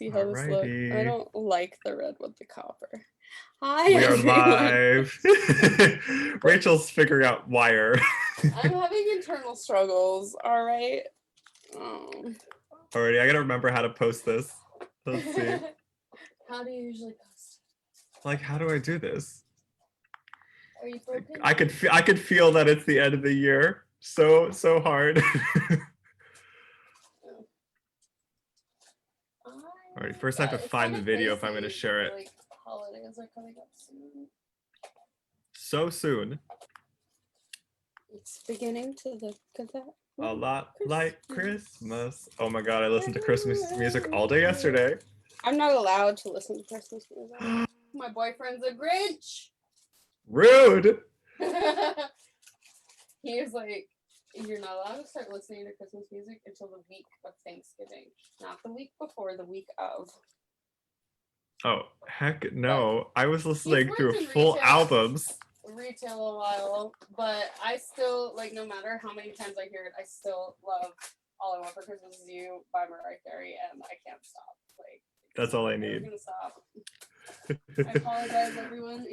see how this looks. Alrighty. I don't like the red with the copper. Hi, We are everyone. live. Rachel's figuring out wire. I'm having internal struggles. All right. Alrighty, I gotta remember how to post this. Let's see. How do you usually post? Like, how do I do this? Are you broken? I could feel that it's the end of the year. So hard. Alright, first I have to find the video if I'm gonna share it. Like, holidays are coming up soon. So soon. It's beginning to look at that. A lot like Christmas. Oh my god, I listened to Christmas music all day yesterday. I'm not allowed to listen to Christmas music. My boyfriend's a Grinch. Rude. He was like, you're not allowed to start listening to Christmas music until the week of Thanksgiving. Not the week before, the week of. Oh, heck no. I was listening to full albums. Retail a while, but I still, like, no matter how many times I hear it, I still love All I Want for Christmas Is You by Mariah Carey, and I can't stop. Like, that's all I need. I'm gonna stop. I apologize, everyone.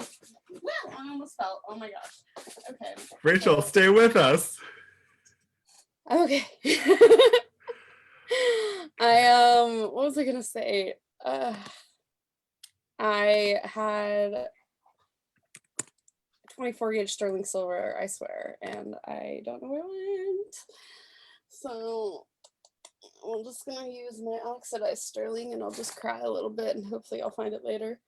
Well, I almost fell. Oh my gosh. Okay. Rachel, stay with us. Okay. What was I gonna say? I had 24 gauge sterling silver, I swear, and I don't know where it went. So I'm just gonna use my oxidized sterling and I'll just cry a little bit and hopefully I'll find it later.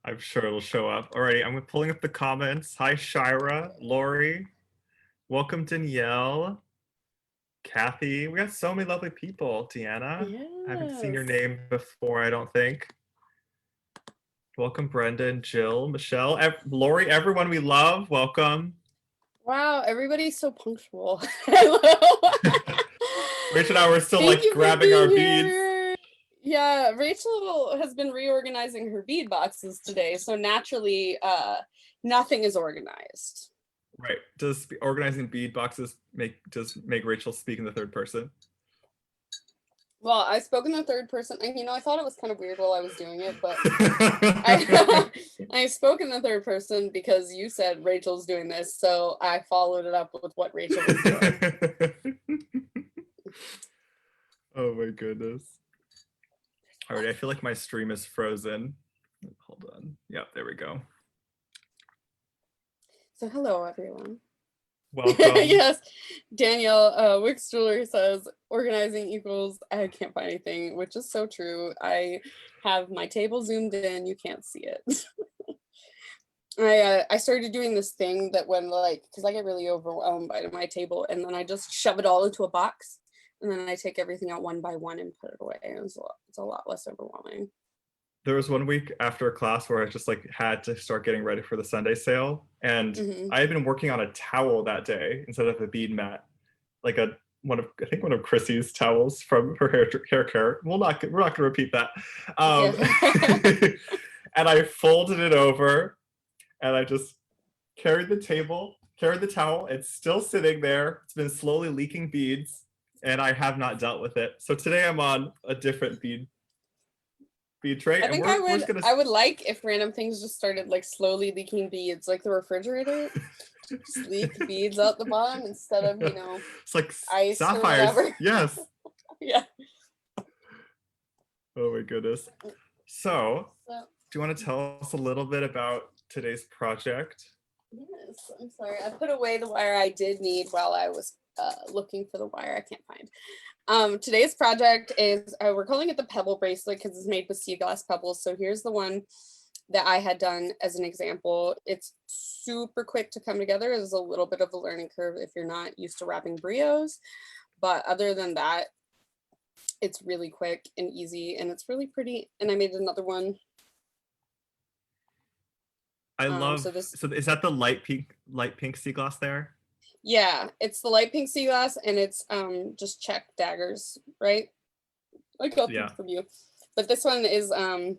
I'm sure it'll show up. Alrighty, I'm pulling up the comments. Hi, Shira, Lori. Welcome, Danielle. Kathy. We got so many lovely people. Deanna. Yes. I haven't seen your name before, I don't think. Welcome, Brendan, Jill, Michelle, Lori, everyone we love. Welcome. Wow, everybody's so punctual. Rachel and I were still like grabbing our beads. Yeah, Rachel has been reorganizing her bead boxes today, so naturally nothing is organized. Right. Does organizing bead boxes make Rachel speak in the third person? Well, I spoke in the third person, and I thought it was kind of weird while I was doing it, but I spoke in the third person because you said Rachel's doing this, so I followed it up with what Rachel was doing. Oh my goodness. All right, I feel like my stream is frozen. Hold on. Yep, there we go. So hello, everyone. Welcome. Yes, Danielle Wicks Jewelry says organizing equals I can't find anything, which is so true. I have my table zoomed in, you can't see it. I started doing this thing that when because I get really overwhelmed by my table, and then I just shove it all into a box, and then I take everything out one by one and put it away. It's a lot less overwhelming. There was one week after a class where I just had to start getting ready for the Sunday sale, and I had been working on a towel that day instead of a bead mat, like one of Chrissy's towels from her hair care. we're not going to repeat that. And I folded it over, and I just carried the towel. It's still sitting there. It's been slowly leaking beads, and I have not dealt with it. So today I'm on a different bead tray. I think I would like if random things just started slowly leaking beads, like the refrigerator. Just leak beads out the bottom instead of it's like ice sapphires. Or whatever. Yes. Yeah. Oh my goodness. So do you want to tell us a little bit about today's project? Yes, I'm sorry. I put away the wire I did need while I was looking for the wire I can't find. Today's project is, we're calling it the pebble bracelet because it's made with sea glass pebbles. So here's the one that I had done as an example. It's super quick to come together. There's a little bit of a learning curve if you're not used to wrapping Brios, but other than that, it's really quick and easy, and it's really pretty. And I made another one. I love, so is that the light pink sea glass there? Yeah, it's the light pink sea glass, and it's just Czech daggers, right? I got them from you. But this one is the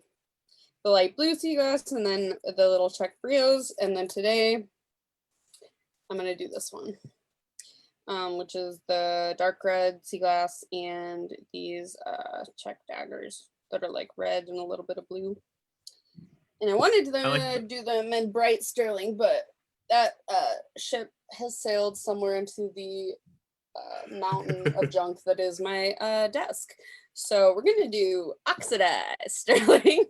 light blue sea glass, and then the little Czech Brios, and then today I'm gonna do this one. which is the dark red sea glass and these Czech daggers that are like red and a little bit of blue. And I wanted to do them in bright sterling, but that ship has sailed somewhere into the mountain of junk that is my desk. So we're gonna do oxidized sterling.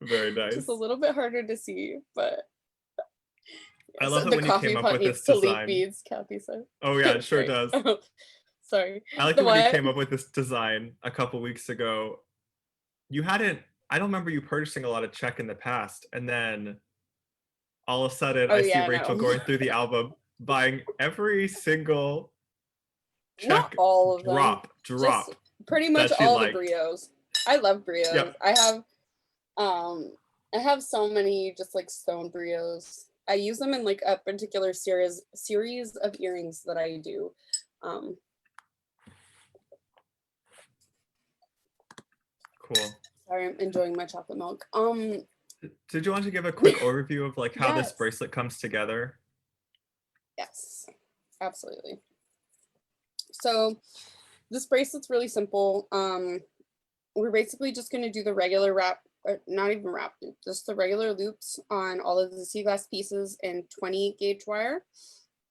Very nice. Just a little bit harder to see, but I love it when you came up with this design. Beads, Kathy said. Oh yeah, it sure does. Oh, sorry. I like it when you came up with this design a couple weeks ago. You hadn't, I don't remember you purchasing a lot of Czech in the past, and then all of a sudden I see Rachel going through the album, buying every single Czech not all of them. drop. Just pretty much all the Brios. I love Brios. Yep. I have so many just like stone Brios. I use them in like a particular series of earrings that I do. Cool. Sorry, I'm enjoying my chocolate milk. Did you want to give a quick overview of like how this bracelet comes together? Yes, absolutely. So this bracelet's really simple. We're basically just going to do the regular wrap, not even wrap loop, just the regular loops on all of the sea glass pieces in 20 gauge wire.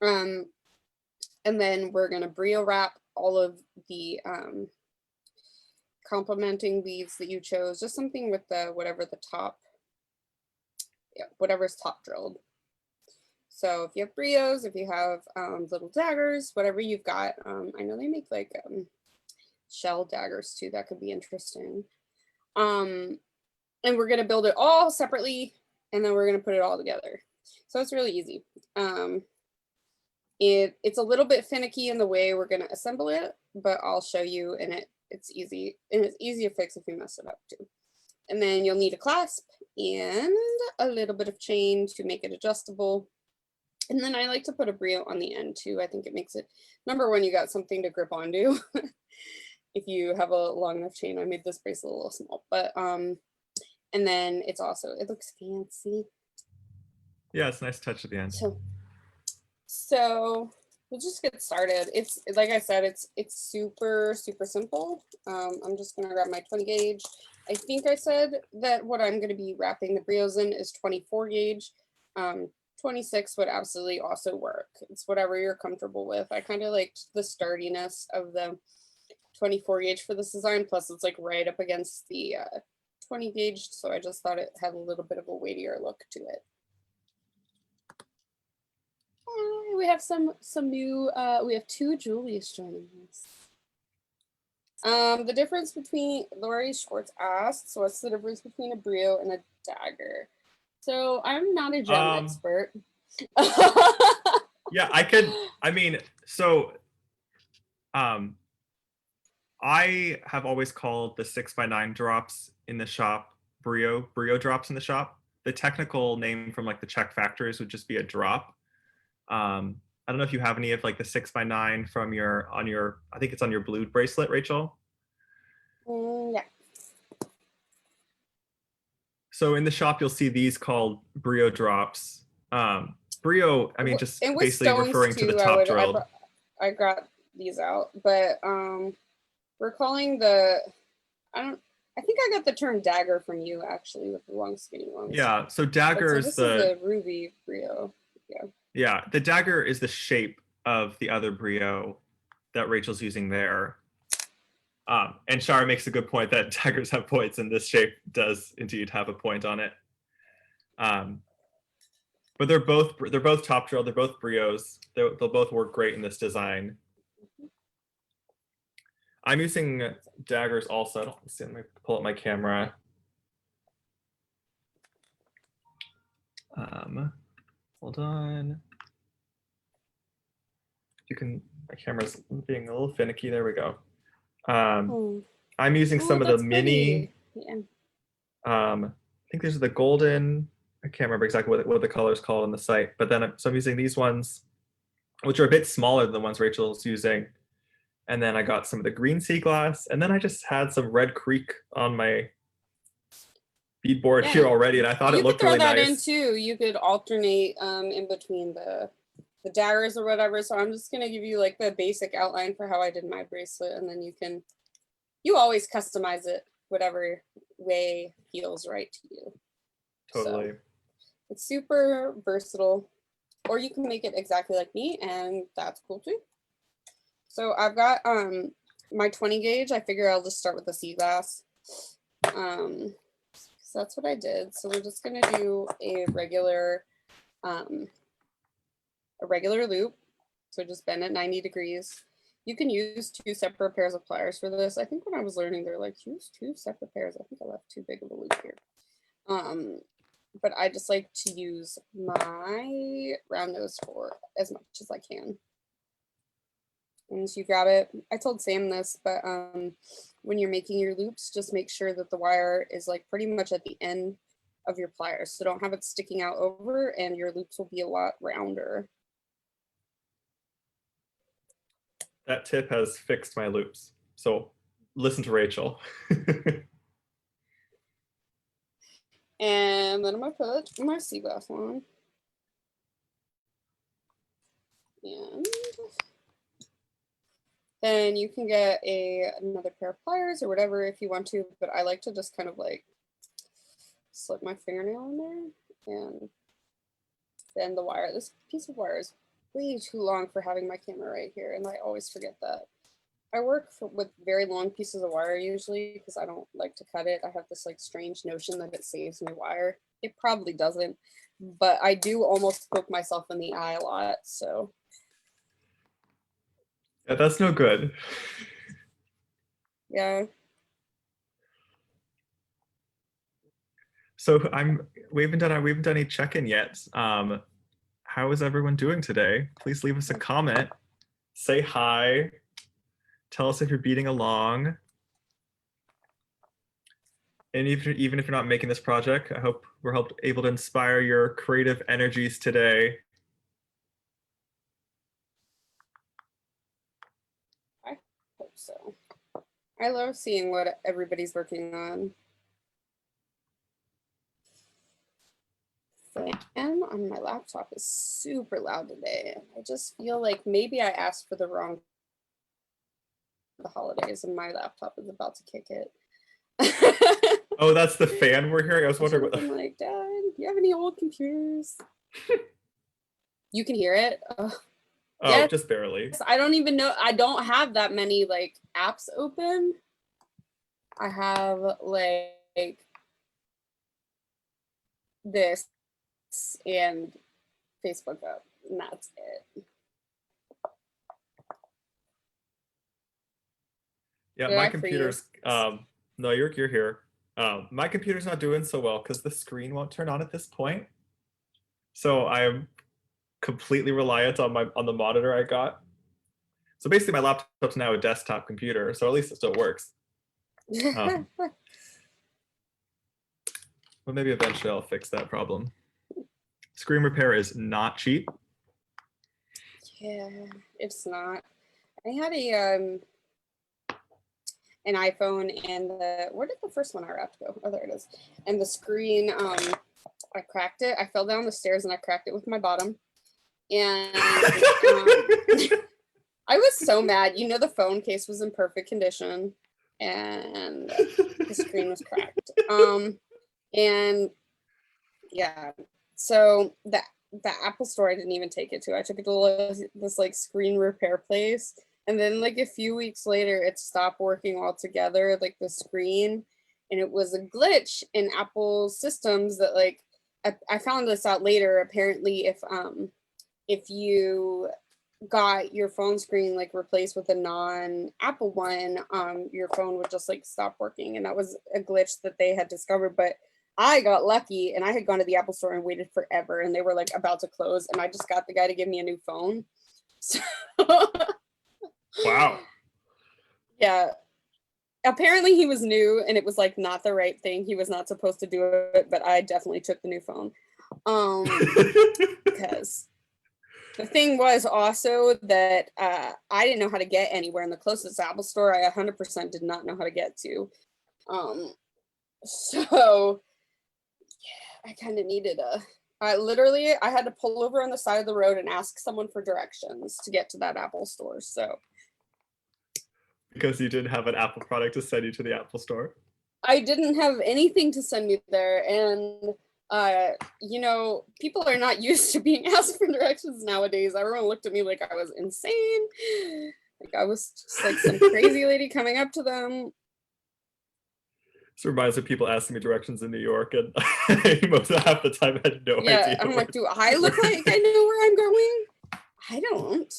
And then we're going to Brio wrap all of the complementing beads that you chose, just something with the whatever's top drilled. So if you have Brios, if you have little daggers, whatever you've got, I know they make like shell daggers too, that could be interesting. And we're going to build it all separately, and then we're going to put it all together. So it's really easy. It's a little bit finicky in the way we're going to assemble it, but I'll show you, and it's easy, and it's easy to fix if you mess it up too. And then you'll need a clasp and a little bit of chain to make it adjustable. And then I like to put a Brio on the end too. I think it makes it, number one, you got something to grip onto. If you have a long enough chain. I made this bracelet a little small, but and then it looks fancy. Yeah, it's a nice touch at the end. So we'll just get started. It's like I said, it's super simple. I'm just gonna grab my 20 gauge. I think I said that what I'm gonna be wrapping the Brios in is 24 gauge. 26 would absolutely also work. It's whatever you're comfortable with. I kind of liked the sturdiness of the 24 gauge for this design, plus it's like right up against the 20 gauge, so I just thought it had a little bit of a weightier look to it. We have some new, we have two Julies joining us. The difference between, Lori Schwartz asked, so what's the difference between a Brio and a dagger? So I'm not a gem expert. Yeah, I have always called the 6x9 drops in the shop Brio drops in the shop. The technical name from like the Czech factories would just be a drop. I don't know if you have any of like the 6x9 from I think it's on your blue bracelet, Rachel. Yeah. So in the shop, you'll see these called Brio drops. Brio, I mean, just basically referring to the top drilled. I got these out, but we're calling I think I got the term dagger from you actually with the long skinny ones. Yeah, so dagger is this is a ruby Brio. Yeah. Yeah, the dagger is the shape of the other Brio that Rachel's using there. And Shara makes a good point that daggers have points, and this shape does indeed have a point on it. But they're both top drilled. They're both Brios. They'll both work great in this design. I'm using daggers also. Let's see, let me pull up my camera. Hold on. My camera's being a little finicky. There we go. I'm using some of the mini. Yeah. I think these are the golden. I can't remember exactly what the color is called on the site, but then so I'm using these ones, which are a bit smaller than the ones Rachel's using. And then I got some of the green sea glass, and then I just had some Red Creek on my bead board here already, and I thought it looked really nice. You could throw that in too. You could alternate in between the the daggers or whatever. So I'm just gonna give you like the basic outline for how I did my bracelet, and then you always customize it whatever way feels right to you. Totally. So it's super versatile, or you can make it exactly like me, and that's cool too. So I've got my 20 gauge. I figure I'll just start with the sea glass. So that's what I did. So we're just gonna do a regular loop. So just bend it 90 degrees. You can use 2 separate pairs of pliers for this. I think when I was learning, they're like, use 2 separate pairs. I think I left too big of a loop here. But I just like to use my round nose for as much as I can. And so you grab it. I told Sam this, but when you're making your loops, just make sure that the wire is like pretty much at the end of your pliers. So don't have it sticking out over, and your loops will be a lot rounder. That tip has fixed my loops. So listen to Rachel. And then I'm gonna put my sea glass on. And then you can get another pair of pliers or whatever if you want to, but I like to just kind of like slip my fingernail in there and bend the wire. This piece of wire is way too long for having my camera right here, and I always forget that. I work with very long pieces of wire usually because I don't like to cut it. I have this like strange notion that it saves me wire. It probably doesn't, but I do almost poke myself in the eye a lot, so. Yeah, that's no good. Yeah. So we haven't done any check-in yet. How is everyone doing today? Please leave us a comment. Say hi. Tell us if you're beating along. And even if you're not making this project, I hope we're able to inspire your creative energies today. I hope so. I love seeing what everybody's working on. The fan on my laptop is super loud today. I just feel like maybe I asked for the wrong holidays and my laptop is about to kick it. Oh, that's the fan we're hearing? I was wondering what. I'm like, Dad, do you have any old computers? You can hear it? Oh, yes. Just barely. I don't even know. I don't have that many like apps open. I have like this and Facebook up, and that's it. Yeah, my computer's no, you're here. My computer's not doing so well because the screen won't turn on at this point. So I'm completely reliant on the monitor I got. So basically my laptop's now a desktop computer, so at least it still works. But maybe eventually I'll fix that problem. Screen repair is not cheap. Yeah, it's not. I had an iPhone, and where did the first one I wrapped go? Oh, there it is. And the screen, I cracked it. I fell down the stairs and I cracked it with my bottom. And I was so mad. You know, the phone case was in perfect condition and the screen was cracked. And yeah, so the Apple store I didn't even take it to. I took it to this like screen repair place. And then like a few weeks later, it stopped working altogether, like the screen. And it was a glitch in Apple systems that like, I found this out later. Apparently, if you got your phone screen like replaced with a non-Apple one, your phone would just like stop working. And that was a glitch that they had discovered. But I got lucky and I had gone to the Apple store and waited forever and they were like about to close. And I just got the guy to give me a new phone. So wow. Yeah. Apparently he was new and it was like not the right thing. He was not supposed to do it, but I definitely took the new phone. Because the thing was also that I didn't know how to get anywhere in the closest Apple store. I 100% did not know how to get to. So yeah, I kind of needed Literally, I had to pull over on the side of the road and ask someone for directions to get to that Apple store. So because you didn't have an Apple product to send you to the Apple store. I didn't have anything to send me there, and you know, people are not used to being asked for directions nowadays. Everyone looked at me like I was insane, like I was just like some crazy lady coming up to them. This reminds me of people asking me directions in New York, and most of half the time I had no idea. I'm like, do I look like I know where I'm going? I don't.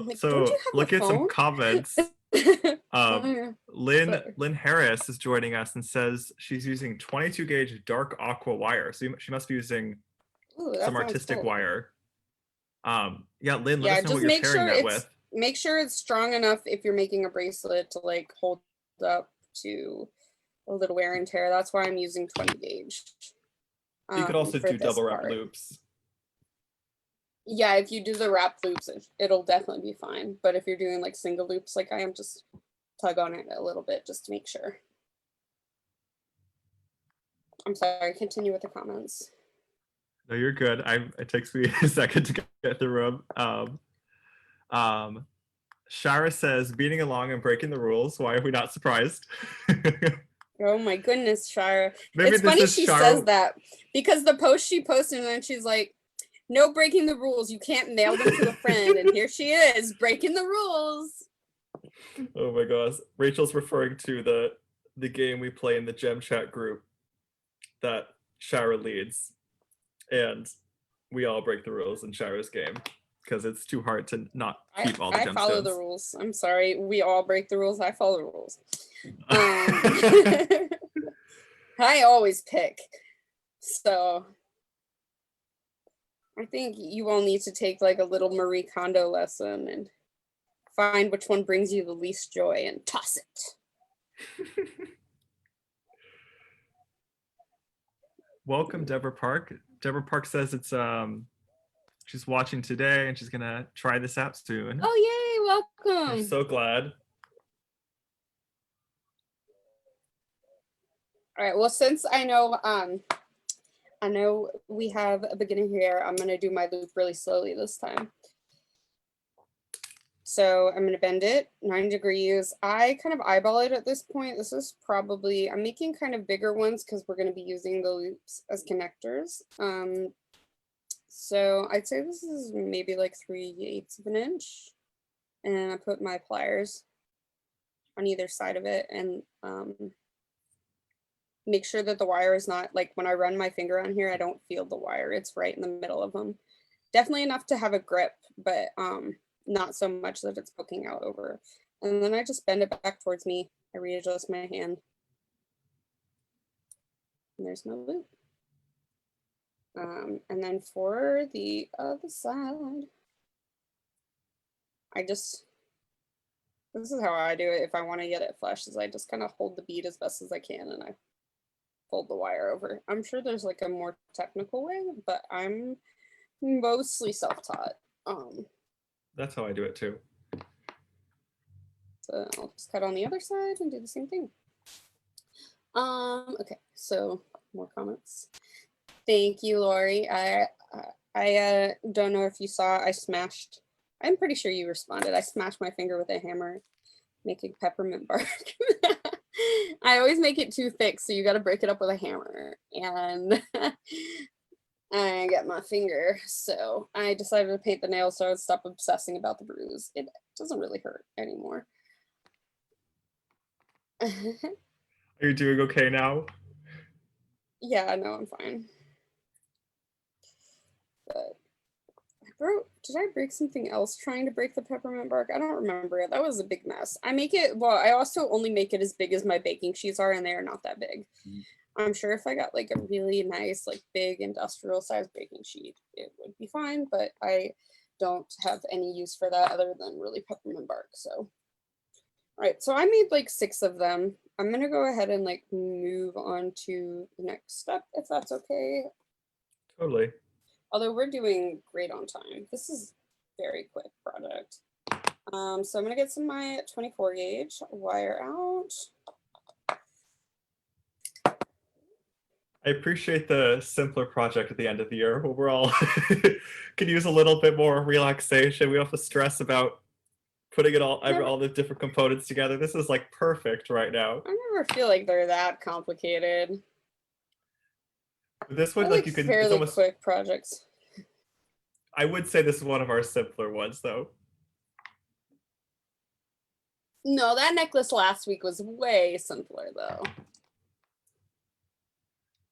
Like, so don't you have look a at phone? some comments. Yeah. Lynn Harris is joining us and says she's using 22 gauge dark aqua wire. So she must be using some artistic cool. wire. Yeah, Lynn, let us know what you're pairing that with. Make sure it's strong enough if you're making a bracelet to like hold up to a little wear and tear. That's why I'm using 20 gauge. You could also do double wrap loops. Yeah, if you do the wrap loops, it'll definitely be fine. But if you're doing like single loops like I am, just tug on it a little bit just to make sure. I'm sorry, continue with the comments. No, you're good. It takes me a second to get through them. Shara says, beating along and breaking the rules. Why are we not surprised? Oh my goodness, Shara. Maybe it's funny she says that because the post she posted and then she's like, no breaking the rules. You can't mail them to a friend. And here she is breaking the rules. Oh my gosh. Rachel's referring to the game we play in the Gem Chat group that Shara leads. And we all break the rules in Shara's game because it's too hard to not keep all the gemstones. I follow the rules. I'm sorry. We all break the rules. I follow the rules. I always pick. So I think you all need to take like a little Marie Kondo lesson and find which one brings you the least joy and toss it. Welcome, Deborah Park. Deborah Park says it's she's watching today and she's gonna try this out soon. Oh yay, welcome. I'm so glad. All right, well, since I know we have a beginner here, I'm gonna do my loop really slowly this time. So I'm gonna bend it 9 degrees. I kind of eyeball it at this point. This is probably, I'm making kind of bigger ones because we're gonna be using the loops as connectors. So I'd say this is maybe like 3/8 of an inch. And I put my pliers on either side of it and make sure that the wire is not, like when I run my finger on here, I don't feel the wire. It's right in the middle of them. Definitely enough to have a grip, but not so much that it's poking out over. And then I just bend it back towards me. I readjust my hand. And there's my loop. And then for the other side, this is how I do it if I want to get it flush, is I just kind of hold the bead as best as I can and I fold the wire over. I'm sure there's like a more technical way, but I'm mostly self-taught. That's how I do it too. So I'll just cut on the other side and do the same thing. Okay, so more comments. Thank you, Lori. I don't know if you saw, I'm pretty sure you responded. I smashed my finger with a hammer, making peppermint bark. I always make it too thick, so you got to break it up with a hammer. And I got my finger, so I decided to paint the nail so I would stop obsessing about the bruise. It doesn't really hurt anymore. Are you doing okay now? Yeah, no, I'm fine. But did I break something else trying to break the peppermint bark? I don't remember it. That was a big mess. I also only make it as big as my baking sheets are, and they are not that big. I'm sure if I got like a really nice, like big industrial size baking sheet, it would be fine, but I don't have any use for that other than really peppermint bark. So, all right, so I made like 6 of them. I'm gonna go ahead and like move on to the next step, if that's okay. Totally. Although we're doing great on time. This is very quick product. So I'm gonna get my 24 gauge wire out. I appreciate the simpler project at the end of the year where we're all could use a little bit more relaxation. We don't have to stress about putting it all the different components together. This is like perfect right now. I never feel like they're that complicated. This one, I like like you can, it's fairly almost, quick projects. I would say this is one of our simpler ones though. No, that necklace last week was way simpler though.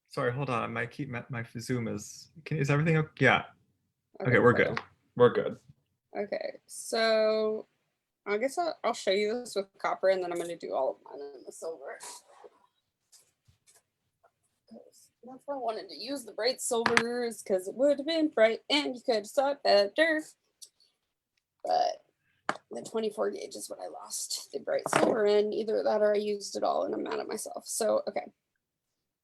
Sorry, hold on. My Zoom is everything okay? Yeah. Okay, we're cool. good. We're good. Okay, so I guess I'll show you this with copper, and then I'm going to do all of mine in the silver. That's why I wanted to use the bright silvers, because it would have been bright and you could saw it better. But the 24 gauge is what I lost the bright silver in. Either that or I used it all and I'm mad at myself. So, okay.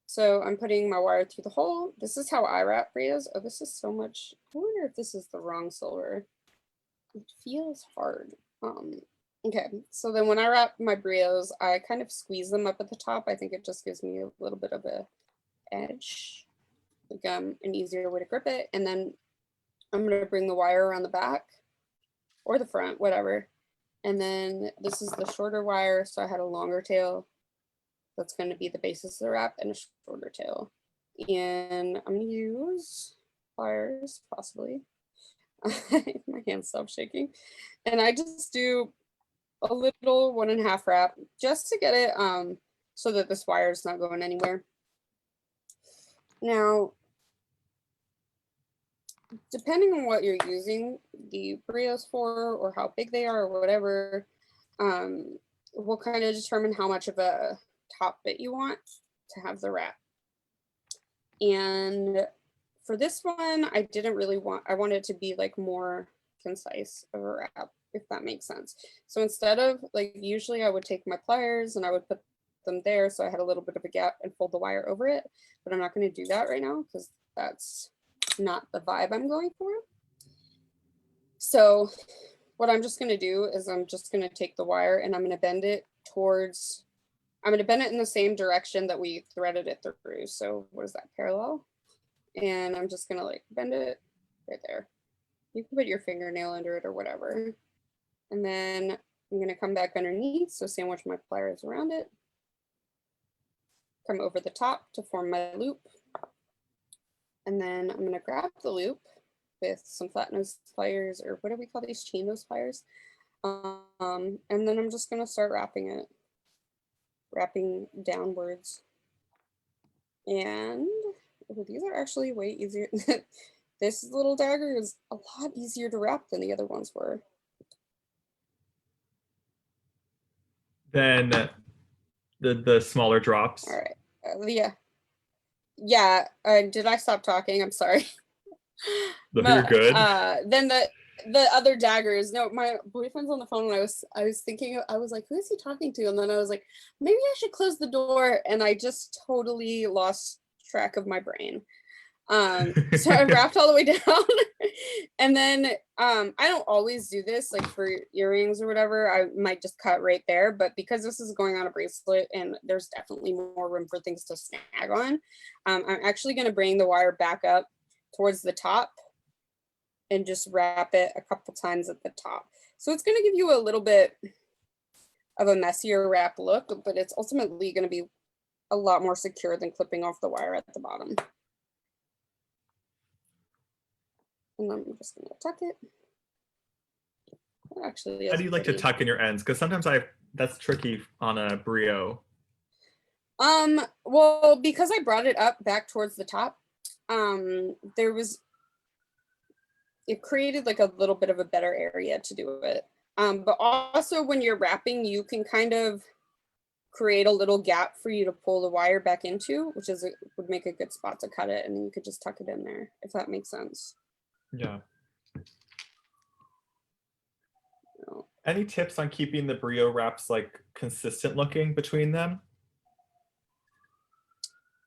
So I'm putting my wire through the hole. This is how I wrap Brios. Oh, this is so much. I wonder if this is the wrong silver. It feels hard. Okay, so then when I wrap my Brios, I kind of squeeze them up at the top. I think it just gives me a little bit of a edge, like an easier way to grip it. And then I'm going to bring the wire around the back or the front, whatever. And then this is the shorter wire, so I had a longer tail. That's going to be the basis of the wrap, and a shorter tail. And I'm going to use pliers, possibly. My hands stop shaking. And I just do a little 1.5 wrap just to get it so that this wire is not going anywhere. Now, depending on what you're using the Brios for, or how big they are, or whatever, will kind of determine how much of a top bit you want to have the wrap. And for this one, I wanted it to be like more concise of a wrap, if that makes sense. So instead of like, usually I would take my pliers and I would put them there so I had a little bit of a gap and fold the wire over it, but I'm not going to do that right now because that's not the vibe I'm going for. So what I'm just going to do is I'm just going to take the wire and I'm going to bend it in the same direction that we threaded it through. So what is that, parallel? And I'm just going to like bend it right there. You can put your fingernail under it or whatever. And then I'm going to come back underneath, so sandwich my pliers around it. Come over the top to form my loop. And then I'm going to grab the loop with some flat nose pliers, or what do we call these, chain nose pliers? And then I'm just going to start wrapping downwards. And these are actually way easier. This little dagger is a lot easier to wrap than the other ones were. Then the smaller drops. All right. Yeah. Did I stop talking? I'm sorry. No, you're good. Then the other daggers. No, my boyfriend's on the phone, and I was thinking, I was like, who is he talking to? And then I was like, maybe I should close the door, and I just totally lost track of my brain. So I wrapped all the way down. And then I don't always do this, like for earrings or whatever. I might just cut right there, but because this is going on a bracelet and there's definitely more room for things to snag on, I'm actually going to bring the wire back up towards the top and just wrap it a couple times at the top. So it's going to give you a little bit of a messier wrap look, but it's ultimately going to be a lot more secure than clipping off the wire at the bottom. And I'm just going to tuck it. Actually, how do you like to tuck in your ends? Because sometimes that's tricky on a Brio. Well, because I brought it up back towards the top, it created like a little bit of a better area to do it. But also when you're wrapping, you can kind of create a little gap for you to pull the wire back into, which would make a good spot to cut it, and then you could just tuck it in there, if that makes sense. Yeah. Any tips on keeping the Brio wraps like consistent looking between them?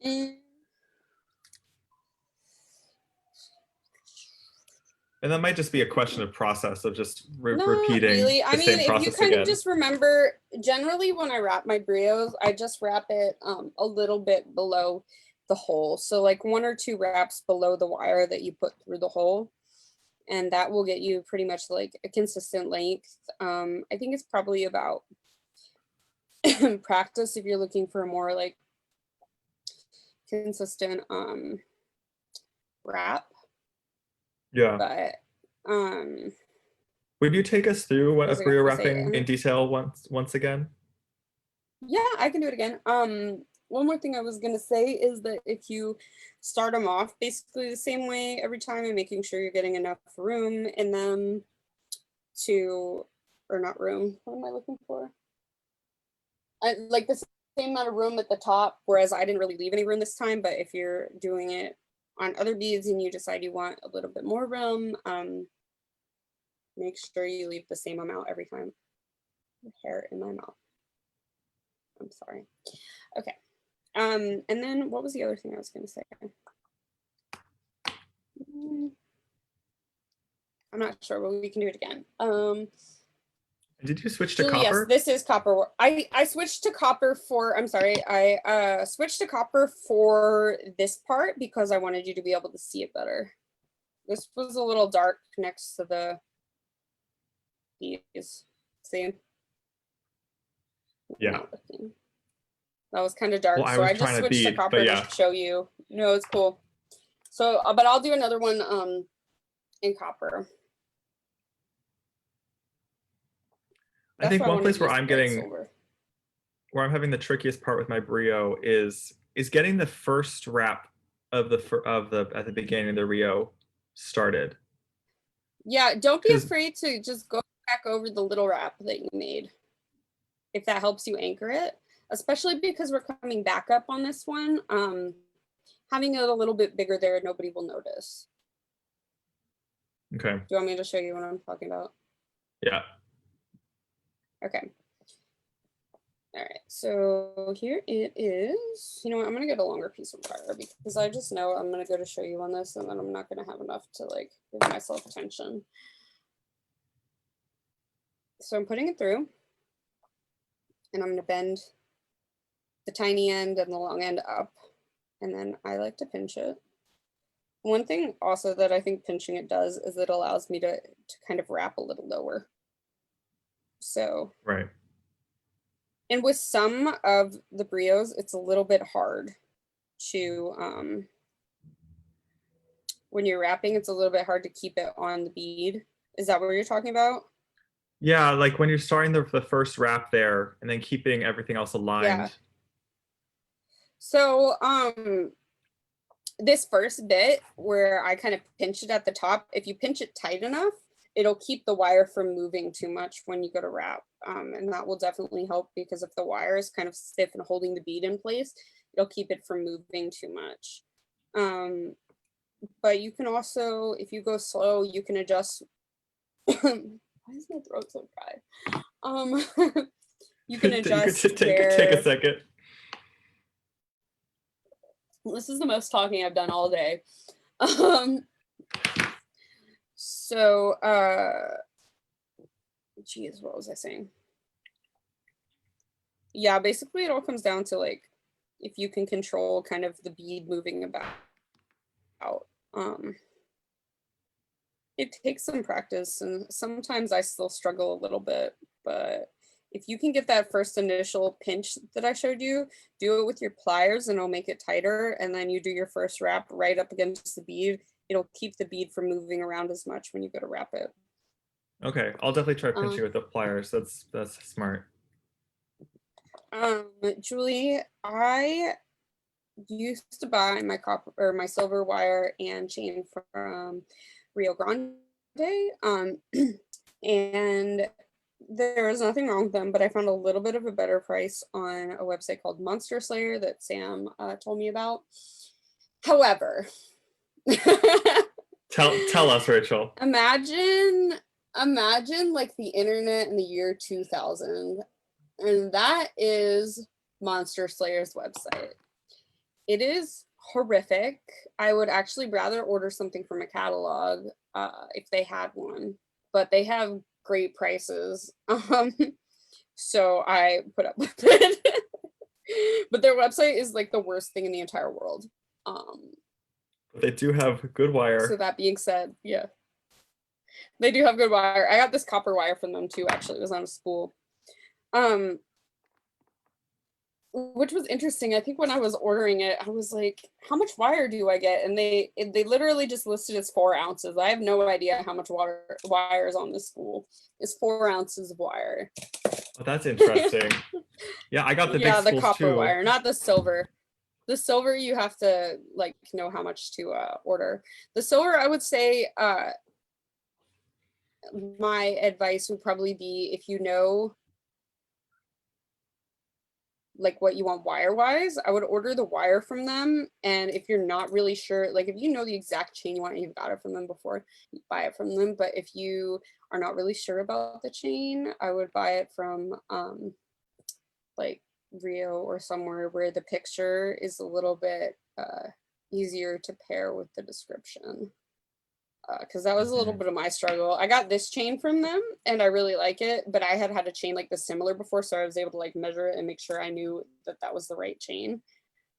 And that might just be a question of process of just repeating really. the same process if you kind again. of just remember, generally when I wrap my Brios, I just wrap it a little bit below the hole. So like 1 or 2 wraps below the wire that you put through the hole. And that will get you pretty much like a consistent length. I think it's probably about practice if you're looking for a more like consistent wrap. Yeah. But would you take us through what a Brio gonna say? wrapping in detail once again? Yeah, I can do it again. One more thing I was gonna say is that if you start them off basically the same way every time and making sure you're getting enough room in them to, or not room, what am I looking for? I like the same amount of room at the top, whereas I didn't really leave any room this time, but if you're doing it on other beads and you decide you want a little bit more room, make sure you leave the same amount every time. Hair in my mouth. I'm sorry. Okay. And then what was the other thing I was going to say? I'm not sure, but we can do it again. Did you switch to Julie, copper? yes, this is copper. I switched to copper for, I'm sorry, I switched to copper for this part because I wanted you to be able to see it better. This was a little dark next to these. See? Yeah. That was kind of dark, well, so I just switched to copper to show you. No, it's cool. So, but I'll do another one in copper. I think one place where I'm having the trickiest part with my Brio is getting the first wrap of the at the beginning of the Brio started. Yeah, don't be afraid to just go back over the little wrap that you made, if that helps you anchor it, especially because we're coming back up on this one. Having it a little bit bigger there, nobody will notice. Okay. Do you want me to show you what I'm talking about? Yeah. Okay. All right, so here it is. You know what, I'm gonna get a longer piece of wire because I just know I'm gonna go to show you on this and then I'm not gonna have enough to like give myself attention. So I'm putting it through and I'm gonna bend the tiny end and the long end up, and then I like to pinch it. One thing also that I think pinching it does is it allows me to kind of wrap a little lower. So right. And with some of the Brios, it's a little bit hard to, when you're wrapping, it's a little bit hard to keep it on the bead. Is that what you're talking about? Yeah, like when you're starting the first wrap there and then keeping everything else aligned. Yeah. So this first bit where I kind of pinch it at the top, if you pinch it tight enough, it'll keep the wire from moving too much when you go to wrap. And that will definitely help because if the wire is kind of stiff and holding the bead in place, it'll keep it from moving too much. But you can also, if you go slow, you can adjust. Why is my throat so dry? You can adjust. You could take a second. This is the most talking I've done all day. So, geez, what was I saying? Yeah, basically it all comes down to like, if you can control kind of the bead moving about. It takes some practice and sometimes I still struggle a little bit, but if you can get that first initial pinch that I showed you, do it with your pliers and it'll make it tighter. And then you do your first wrap right up against the bead. It'll keep the bead from moving around as much when you go to wrap it. Okay, I'll definitely try pinching with the pliers. That's smart. Julie, I used to buy my copper or my silver wire and chain from Rio Grande, and there was nothing wrong with them, but I found a little bit of a better price on a website called Monster Slayer that Sam told me about. However, tell us, Rachel. Imagine like the internet in the year 2000, and that is Monster Slayer's website. It is horrific. I would actually rather order something from a catalog if they had one, but they have great prices. So I put up with it. But their website is like the worst thing in the entire world. But they do have good wire. So that being said, yeah, they do have good wire. I got this copper wire from them too, actually. It was on a spool. Which was interesting. I think when I was ordering it, I was like, how much wire do I get? And they literally just listed as 4 ounces. I have no idea how much wire is on this spool. It's 4 ounces of wire. Oh, that's interesting. Yeah, I got the big the copper too. wire, not the silver. The silver, you have to like know how much to order. The silver, I would say, my advice would probably be, if you know like what you want wire wise, I would order the wire from them. And if you're not really sure, like if you know the exact chain you want and you've got it from them before, you buy it from them. But if you are not really sure about the chain, I would buy it from like Brio or somewhere where the picture is a little bit easier to pair with the description. Because that was a little bit of my struggle. I got this chain from them and I really like it, but I had a chain like this similar before, so I was able to like measure it and make sure I knew that that was the right chain.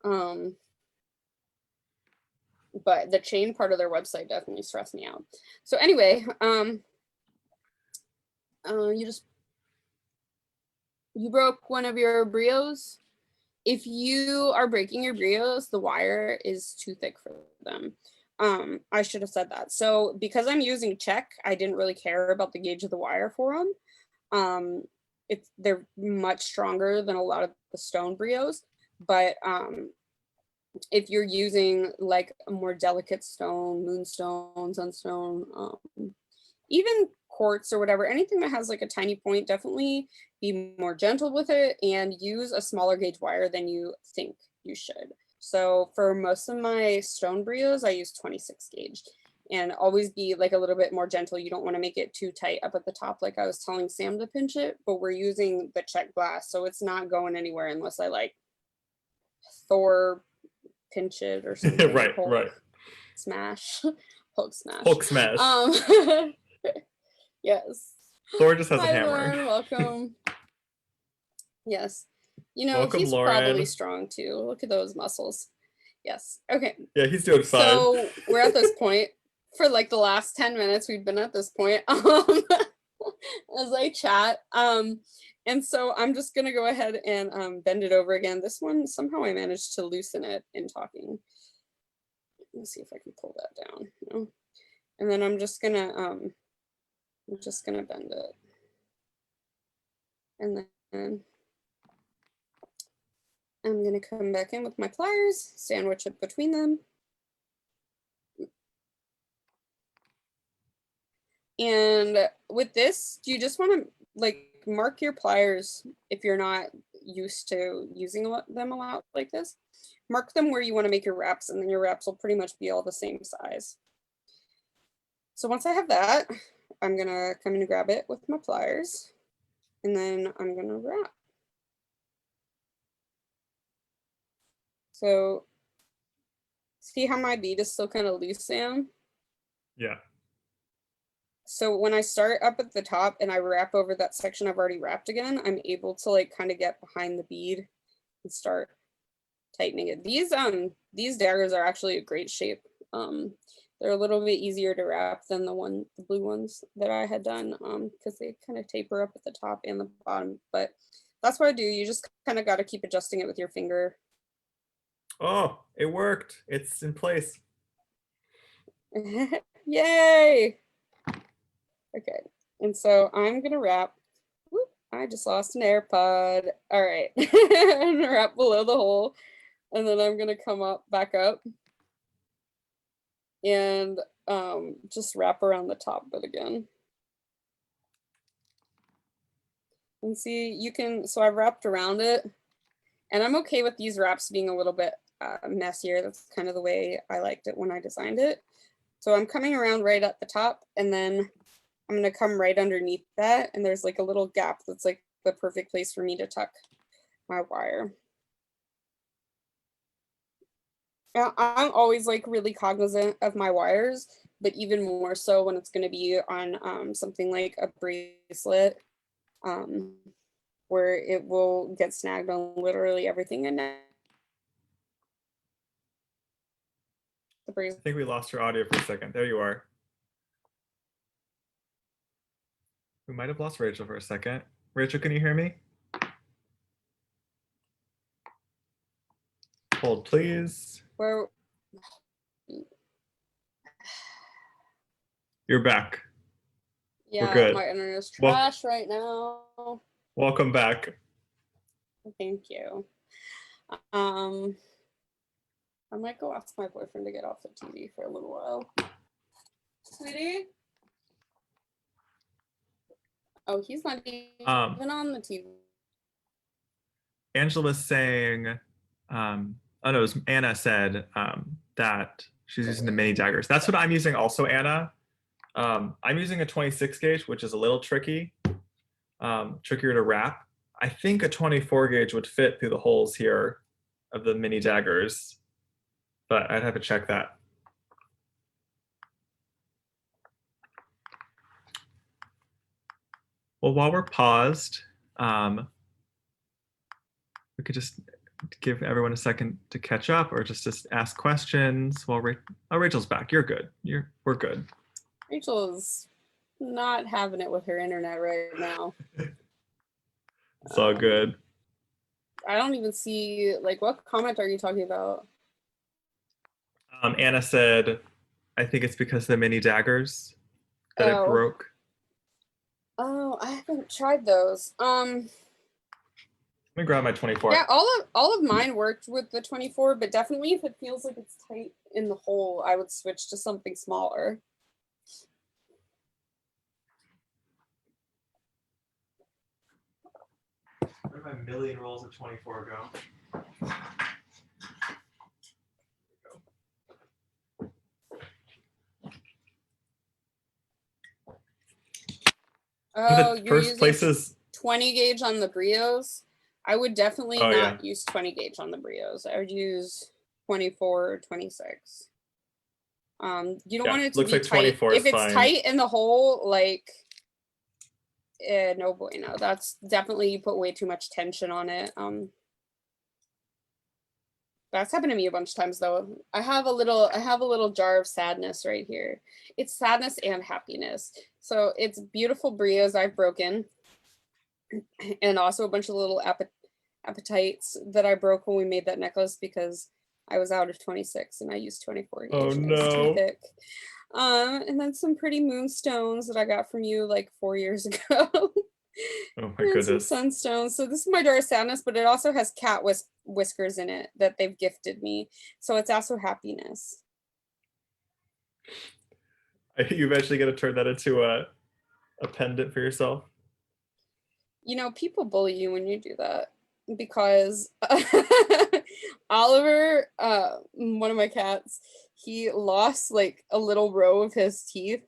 But the chain part of their website definitely stressed me out. So anyway, you broke one of your Brios. If you are breaking your Brios, the wire is too thick for them. I should have said that. So because I'm using Czech, I didn't really care about the gauge of the wire for them. They're much stronger than a lot of the stone Brios, but if you're using like a more delicate stone, moonstone, sunstone, even quartz or whatever, anything that has like a tiny point, definitely be more gentle with it and use a smaller gauge wire than you think you should. So for most of my stone Brios, I use 26 gauge, and always be like a little bit more gentle. You don't want to make it too tight up at the top, like I was telling Sam to pinch it, but we're using the Czech glass, so it's not going anywhere unless I like Thor pinch it or something. Right. Smash. Hulk smash. Hulk smash. Yes. Thor just has Hi, a hammer. Lauren, welcome. Yes. You know, welcome, he's Lauren. probably strong too. Look at those muscles. Yes. Okay. Yeah, he's doing fine. So we're at this point for like the last 10 minutes. We've been at this point as I chat. And so I'm just gonna go ahead and bend it over again. This one, somehow I managed to loosen it in talking. Let's see if I can pull that down. No. And then I'm just gonna bend it. And then I'm gonna come back in with my pliers, sandwich it between them. And with this, you just want to like mark your pliers if you're not used to using them a lot like this. Mark them where you want to make your wraps, and then your wraps will pretty much be all the same size. So once I have that, I'm gonna come in and grab it with my pliers, and then I'm gonna wrap. So see how my bead is still kind of loose, Sam? Yeah. So when I start up at the top and I wrap over that section I've already wrapped again, I'm able to like kind of get behind the bead and start tightening it. These daggers are actually a great shape. They're a little bit easier to wrap than the blue ones that I had done, because they kind of taper up at the top and the bottom. But that's what I do. You just kind of got to keep adjusting it with your finger. Oh, it worked. It's in place. Yay! Okay, and so I'm gonna wrap. Whoop, I just lost an AirPod. All right, I'm gonna wrap below the hole, and then I'm gonna come back up, and just wrap around the top of it again. And see, you can. So I've wrapped around it, and I'm okay with these wraps being a little bit messier. That's kind of the way I liked it when I designed it. So I'm coming around right at the top, and then I'm going to come right underneath that, and there's like a little gap that's like the perfect place for me to tuck my wire. Now, I'm always like really cognizant of my wires, but even more so when it's going to be on something like a bracelet. where it will get snagged on literally everything. And the I bracelet. think we lost your audio for a second. There you are. We might have lost Rachel for a second. Rachel, can you hear me? Hold, please. Where? You're back. Yeah, We're good. my internet is trash right now. Welcome back. Thank you. I might go ask my boyfriend to get off the TV for a little while. Sweetie? Oh, he's not even on the TV. Angela was saying, oh no, it was Anna said that she's using the mini daggers. That's what I'm using also, Anna. I'm using a 26 gauge, which is a little tricky, trickier to wrap. I think a 24 gauge would fit through the holes here of the mini daggers, but I'd have to check that. Well, while we're paused, we could just give everyone a second to catch up or just ask questions while Rachel's back. You're good. We're good. Rachel's not having it with her internet right now. It's all good. I don't even see, like, what comment are you talking about? Anna said, I think it's because the mini daggers that it broke. Oh, I haven't tried those. Let me grab my 24. Yeah, all of mine worked with the 24, but definitely if it feels like it's tight in the hole, I would switch to something smaller. Where did my million rolls of 24 go? Oh, you're first using places 20 gauge on the Brios? I would definitely not use 20 gauge on the Brios. I would use 24 or 26. You don't want it to be like tight. If it's fine. tight in the hole, like, no bueno. That's definitely, you put way too much tension on it. That's happened to me a bunch of times though. I have a little jar of sadness right here. It's sadness and happiness. So it's beautiful Brios I've broken, and also a bunch of little appetites that I broke when we made that necklace because I was out of 26 and I used 24 gauge. Oh no. And then some pretty moonstones that I got from you like 4 years ago. Oh my goodness. Some sunstones. So this is my jar of sadness, but it also has cat whiskers in it that they've gifted me. So it's also happiness. You eventually got to turn that into a pendant for yourself. You know, people bully you when you do that because Oliver, one of my cats, he lost like a little row of his teeth.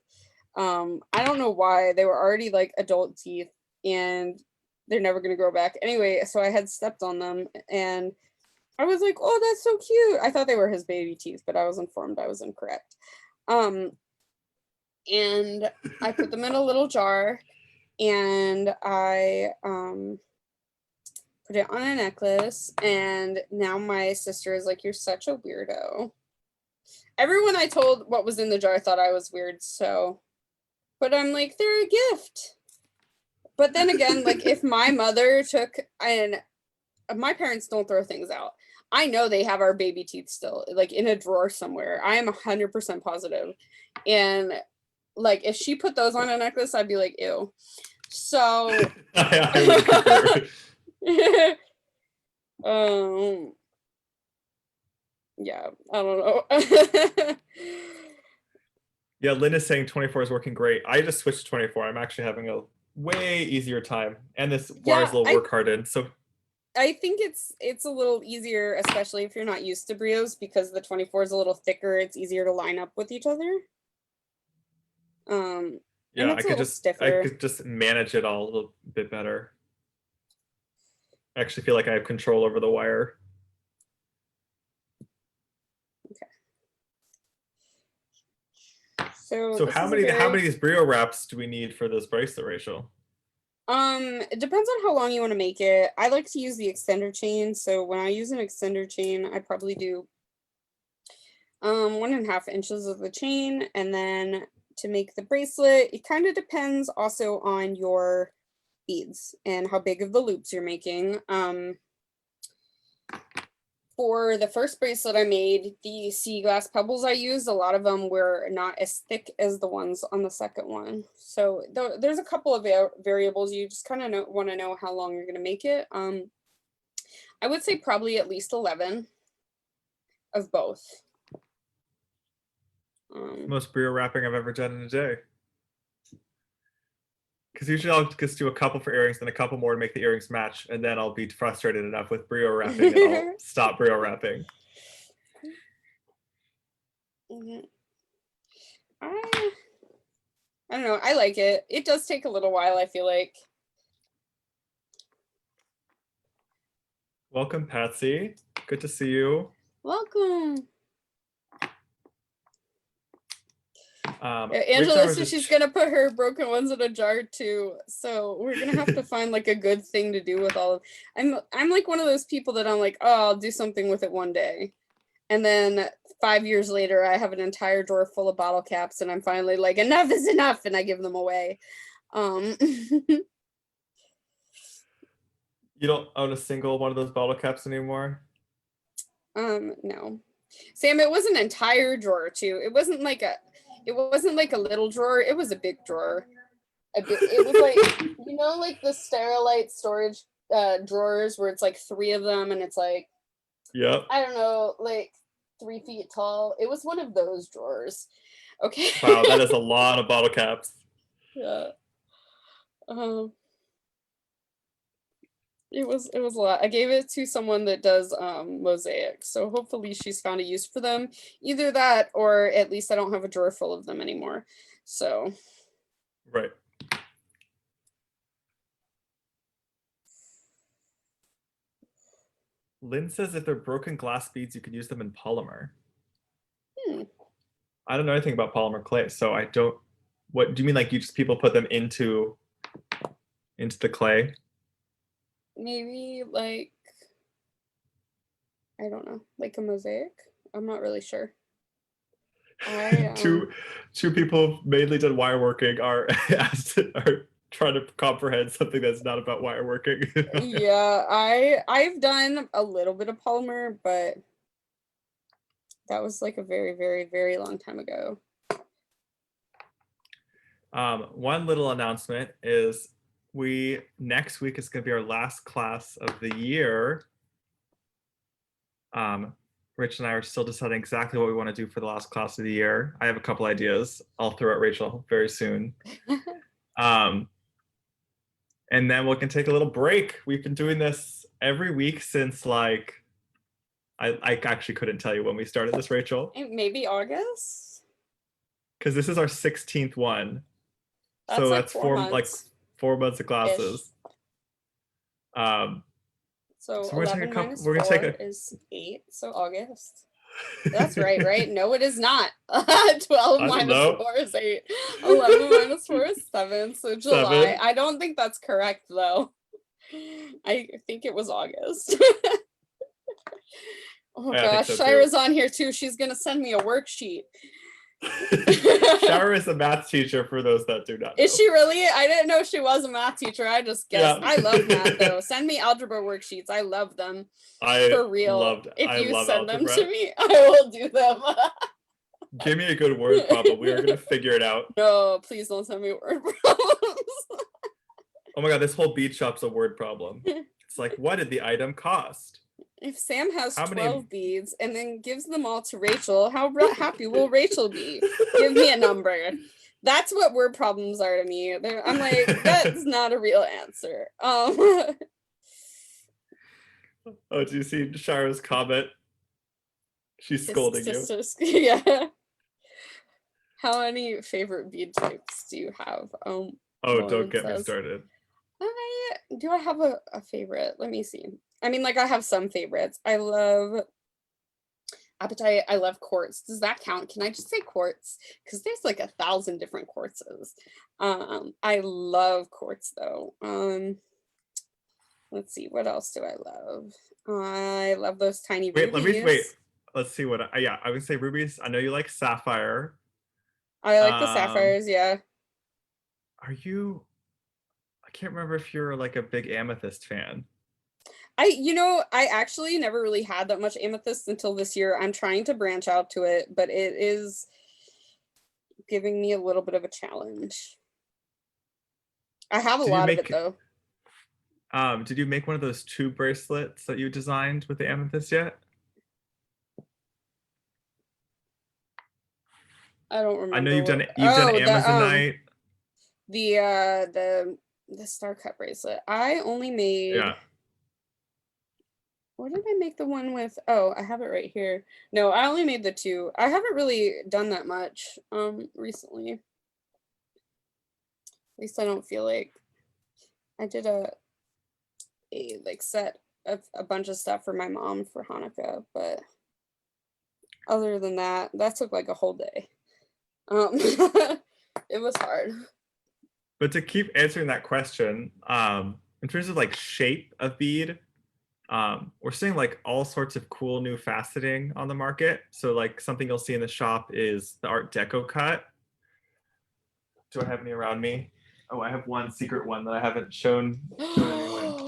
I don't know why. They were already like adult teeth and they're never going to grow back. Anyway, so I had stepped on them and I was like, oh, that's so cute. I thought they were his baby teeth, but I was informed I was incorrect. And I put them in a little jar and I put it on a necklace, and now my sister is like, you're such a weirdo. Everyone I told what was in the jar thought I was weird, so, but I'm like, they're a gift. But then again, like if my mother took, and my parents don't throw things out. I know they have our baby teeth still, like in a drawer somewhere. I am 100% positive. And like if she put those on a necklace, I'd be like, ew. So I would concur. Yeah, I don't know. Yeah, Lynn is saying 24 is working great. I just switched to 24. I'm actually having a way easier time, and this wires a little work hardened. So I think it's a little easier, especially if you're not used to Brios, because the 24 is a little thicker. It's easier to line up with each other. Yeah, I could just manage it all a little bit better. I actually feel like I have control over the wire. Okay. So how many of these Brio wraps do we need for this bracelet, Rachel? It depends on how long you want to make it. I like to use the extender chain. So when I use an extender chain, I probably do 1.5 inches of the chain. And then to make the bracelet, it kind of depends also on your beads and how big of the loops you're making. For the first bracelet I made, the sea glass pebbles I used, a lot of them were not as thick as the ones on the second one. So there's a couple of variables. You just kind of want to know how long you're going to make it. I would say probably at least 11 of both. Most Brio wrapping I've ever done in a day. Because usually I'll just do a couple for earrings, then a couple more to make the earrings match, and then I'll be frustrated enough with Brio wrapping and I'll stop Brio wrapping. I don't know. I like it. It does take a little while, I feel like. Welcome, Patsy. Good to see you. Welcome. Rachel Angela was says just- she's gonna put her broken ones in a jar too. So we're gonna have to find like a good thing to do with all of. I'm like one of those people that I'm like, oh, I'll do something with it one day, and then 5 years later, I have an entire drawer full of bottle caps, and I'm finally like, enough is enough, and I give them away. You don't own a single one of those bottle caps anymore? No, Sam. It was an entire drawer too. It wasn't like a little drawer. It was a big drawer. It was like, you know, like the Sterilite storage drawers where it's like 3 of them and it's like, yep. I don't know, like 3 feet tall. It was one of those drawers. Okay. Wow, that is a lot of bottle caps. Yeah. It was a lot. I gave it to someone that does mosaic, so hopefully she's found a use for them. Either that, or at least I don't have a drawer full of them anymore. So right. Lynn says if they're broken glass beads, you could use them in polymer. I don't know anything about polymer clay, so I don't. What do you mean? Like people put them into the clay? maybe like, I don't know, like a mosaic. I'm not really sure. Two people mainly done wire working are trying to comprehend something that's not about wire working. Yeah, I've done a little bit of polymer, but that was like a very, very, very long time ago. One little announcement is next week is going to be our last class of the year. Rich and I are still deciding exactly what we want to do for the last class of the year. I have a couple ideas. I'll throw at Rachel very soon. And then we can take a little break. We've been doing this every week since like, I actually couldn't tell you when we started this, Rachel. Maybe August? Because this is our 16th one. That's so like that's 4 months. like 4 months of classes. So we're 11 gonna minus we're 4 gonna take is 8, so August. That's right? No, it is not. 12 minus 4 is 8. 11 minus 4 is 7, so July. 7. I don't think that's correct, though. I think it was August. Oh gosh, so Shira's on here too. She's gonna send me a worksheet. Shira is a math teacher for those that do not know. Is she really? I didn't know she was a math teacher. I just guessed. Yeah. I love math though. Send me algebra worksheets. I love them. For real. If you send them to me, I will do them. Give me a good word problem. We are gonna figure it out. No, please don't send me word problems. Oh my god, this whole bead shop's a word problem. It's like, what did the item cost? If Sam has 12 beads and then gives them all to Rachel, how happy will Rachel be? Give me a number. That's what word problems are to me. I'm like, that's not a real answer. Oh, do you see Shira's comment? She's scolding you. Yeah. How many favorite bead types do you have? Oh, don't get me started. Do I have a favorite? Let me see. I mean, like I have some favorites. I Apatite, I love quartz. Does that count? Can I just say quartz? Because there's like 1,000 different quartzes. I love quartz though. Let's see, what else do I love? I love those tiny rubies. Wait. Let's see what I would say rubies. I know you like sapphire. I like the sapphires, yeah. I can't remember if you're like a big amethyst fan. I actually never really had that much amethyst until this year. I'm trying to branch out to it, but it is giving me a little bit of a challenge. I have a lot of it though. Did you make one of those 2 bracelets that you designed with the amethyst yet? I don't remember. I know you've done Amazonite. The star cut bracelet. I only made. Yeah. What did I make the one with? Oh, I have it right here. No, I only made the 2. I haven't really done that much recently. At least I don't feel like. I did a like set of a bunch of stuff for my mom for Hanukkah, but other than that took like a whole day. It was hard. But to keep answering that question, in terms of like shape of bead, we're seeing like all sorts of cool new faceting on the market. So like something you'll see in the shop is the Art Deco cut. Do I have any around me? Oh, I have one secret one that I haven't shown anyone.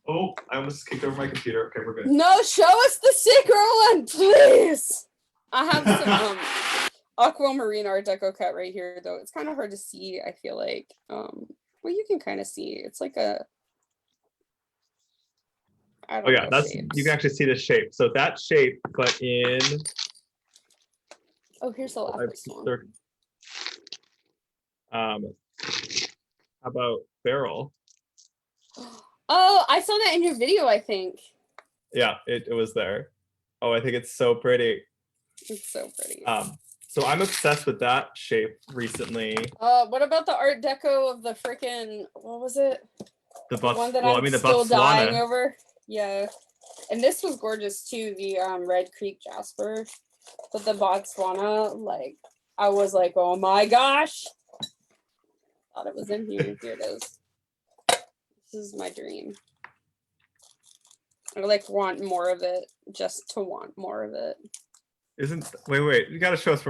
Oh, I almost kicked over my computer. Okay, we're good. No, show us the secret one, please. I have some aquamarine Art Deco cut right here, though. It's kind of hard to see, I feel like. Well, you can kind of see. It's like a... I don't know that's shapes. You can actually see the shape. So that shape, but in... Oh, here's the last one. How about barrel? Oh, I saw that in your video, I think. Yeah, it was there. Oh, I think it's so pretty. It's so pretty. So I'm obsessed with that shape recently. What about the Art Deco of the freaking, what was it? The one that I'm still dying over. Yeah. And this was gorgeous too, the Red Creek Jasper. But the Botswana, like, I was like, oh my gosh. Thought it was in here. Here it is. This is my dream. I like want more of it just to want more of it. Wait, you gotta show us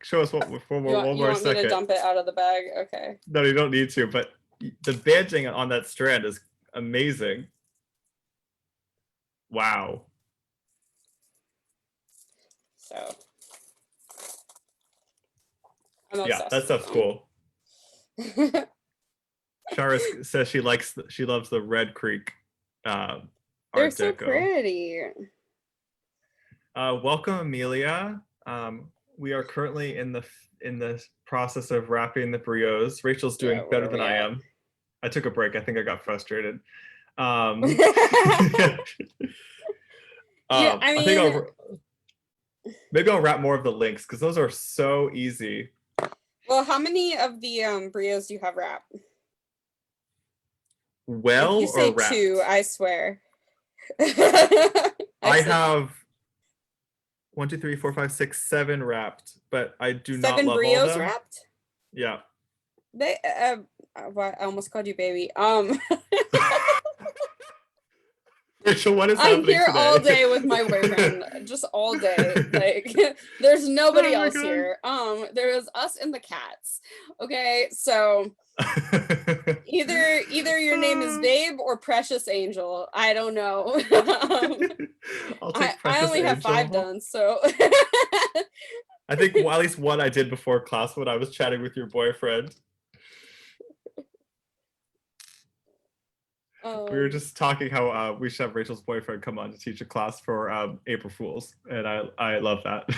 show us one more second. You want me to dump it out of the bag? Okay. No, you don't need to, but the banding on that strand is amazing. Wow. So yeah, that stuff's cool. Shara says she loves the Red Creek Art They're so Deco. pretty. Welcome, Amelia. We are currently in the process of wrapping the Brios. Rachel's doing better than I am. I took a break. I think I got frustrated. I think maybe I'll wrap more of the links because those are so easy. Well, how many of the Brios do you have wrapped? Well, if you say or wrapped? 2, I swear. I have 1, 2, 3, 4, 5, 6, 7 wrapped, but I do not love 7 all Brios of them. wrapped? Yeah. They I almost called you baby. Rachel, what is happening I'm here today? all day with my boyfriend, just all day. Like, there's nobody else God. here. There is us and the cats. Okay, so either your name is Babe or Precious Angel. I don't know. I only have 5 done, so. I think at least one I did before class when I was chatting with your boyfriend. We were just talking how we should have Rachel's boyfriend come on to teach a class for April Fools, and I love that.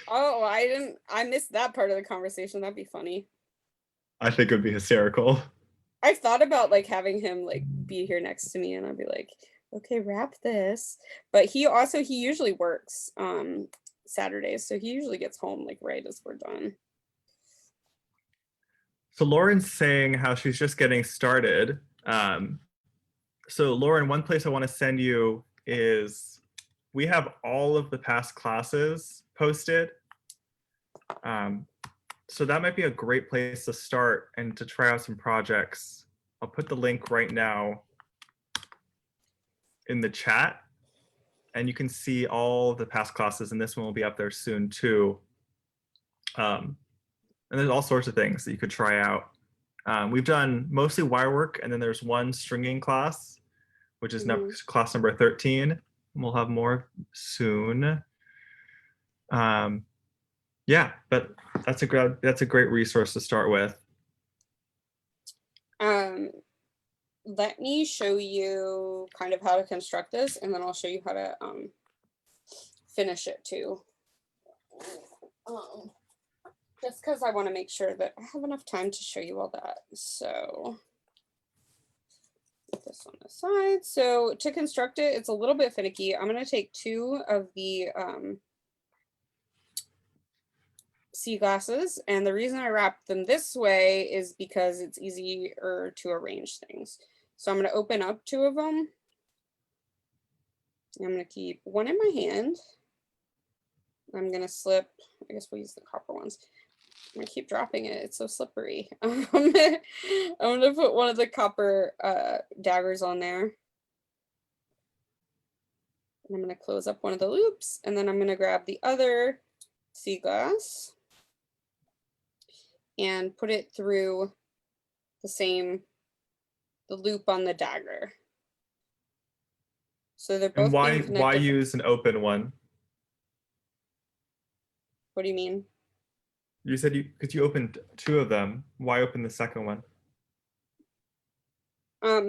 Oh, I missed that part of the conversation. That'd be funny. I think it would be hysterical. I've thought about like having him like be here next to me, and I'd be like, okay, wrap this. But he usually works Saturdays, so he usually gets home like right as we're done. So Lauren's saying how she's just getting started. So Lauren, one place I want to send you is we have all of the past classes posted. So that might be a great place to start and to try out some projects. I'll put the link right now in the chat, and you can see all the past classes, and this one will be up there soon too. And there's all sorts of things that you could try out. We've done mostly wire work, and then there's one stringing class, which is class number 13. We'll have more soon. Yeah, but that's a great resource to start with. Let me show you kind of how to construct this, and then I'll show you how to finish it too. Just because I want to make sure that I have enough time to show you all that. So put this on the side. So to construct it, it's a little bit finicky. I'm going to take 2 of the sea glasses, and the reason I wrap them this way is because it's easier to arrange things. So I'm going to open up 2 of them. I'm going to keep one in my hand. I'm going to slip, I guess we'll use the copper ones. I'm going to keep dropping it. It's so slippery. I'm going to put one of the copper daggers on there. And I'm going to close up one of the loops, and then I'm going to grab the other sea glass and put it through the loop on the dagger. So they're both. And why use an open one? What do you mean? You said because you opened 2 of them. Why open the second one?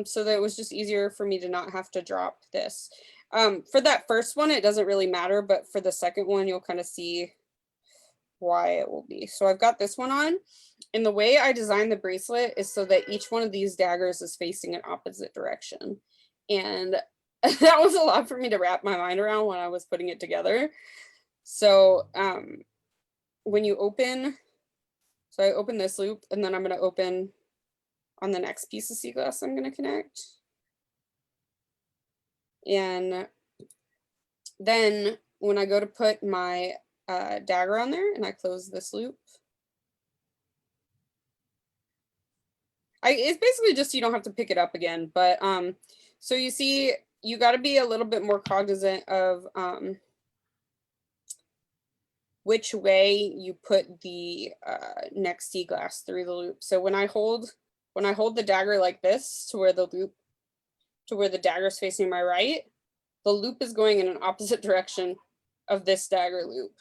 So that it was just easier for me to not have to drop this. For that first one, it doesn't really matter, but for the second one, you'll kind of see why it will be. So I've got this one on, and the way I designed the bracelet is so that each one of these daggers is facing an opposite direction. And that was a lot for me to wrap my mind around when I was putting it together. So when you open, so I open this loop, and then I'm going to open on the next piece of sea glass I'm going to connect. And then when I go to put my dagger on there and I close this loop, it's basically just, you don't have to pick it up again. But so you see, you got to be a little bit more cognizant of which way you put the next sea glass through the loop. So when I hold the dagger like this to where the dagger is facing my right, the loop is going in an opposite direction of this dagger loop.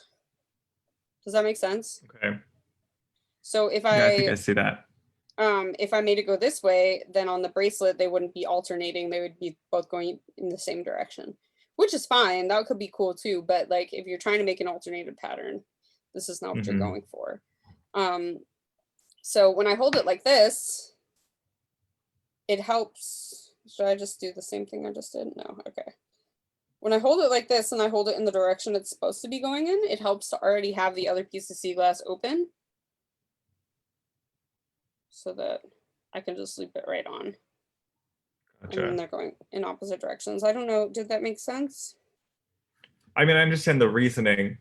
Does that make sense? Okay. So if I think I see that. If I made it go this way, then on the bracelet, they wouldn't be alternating. They would be both going in the same direction, which is fine. That could be cool too. But like, if you're trying to make an alternated pattern, this is not what you're going for. So when I hold it like this, it helps. Should I just do the same thing I just did? No, okay. When I hold it like this and I hold it in the direction it's supposed to be going in, it helps to already have the other piece of sea glass open so that I can just loop it right on. Gotcha. And then they're going in opposite directions. I don't know, did that make sense? I mean, I understand the reasoning.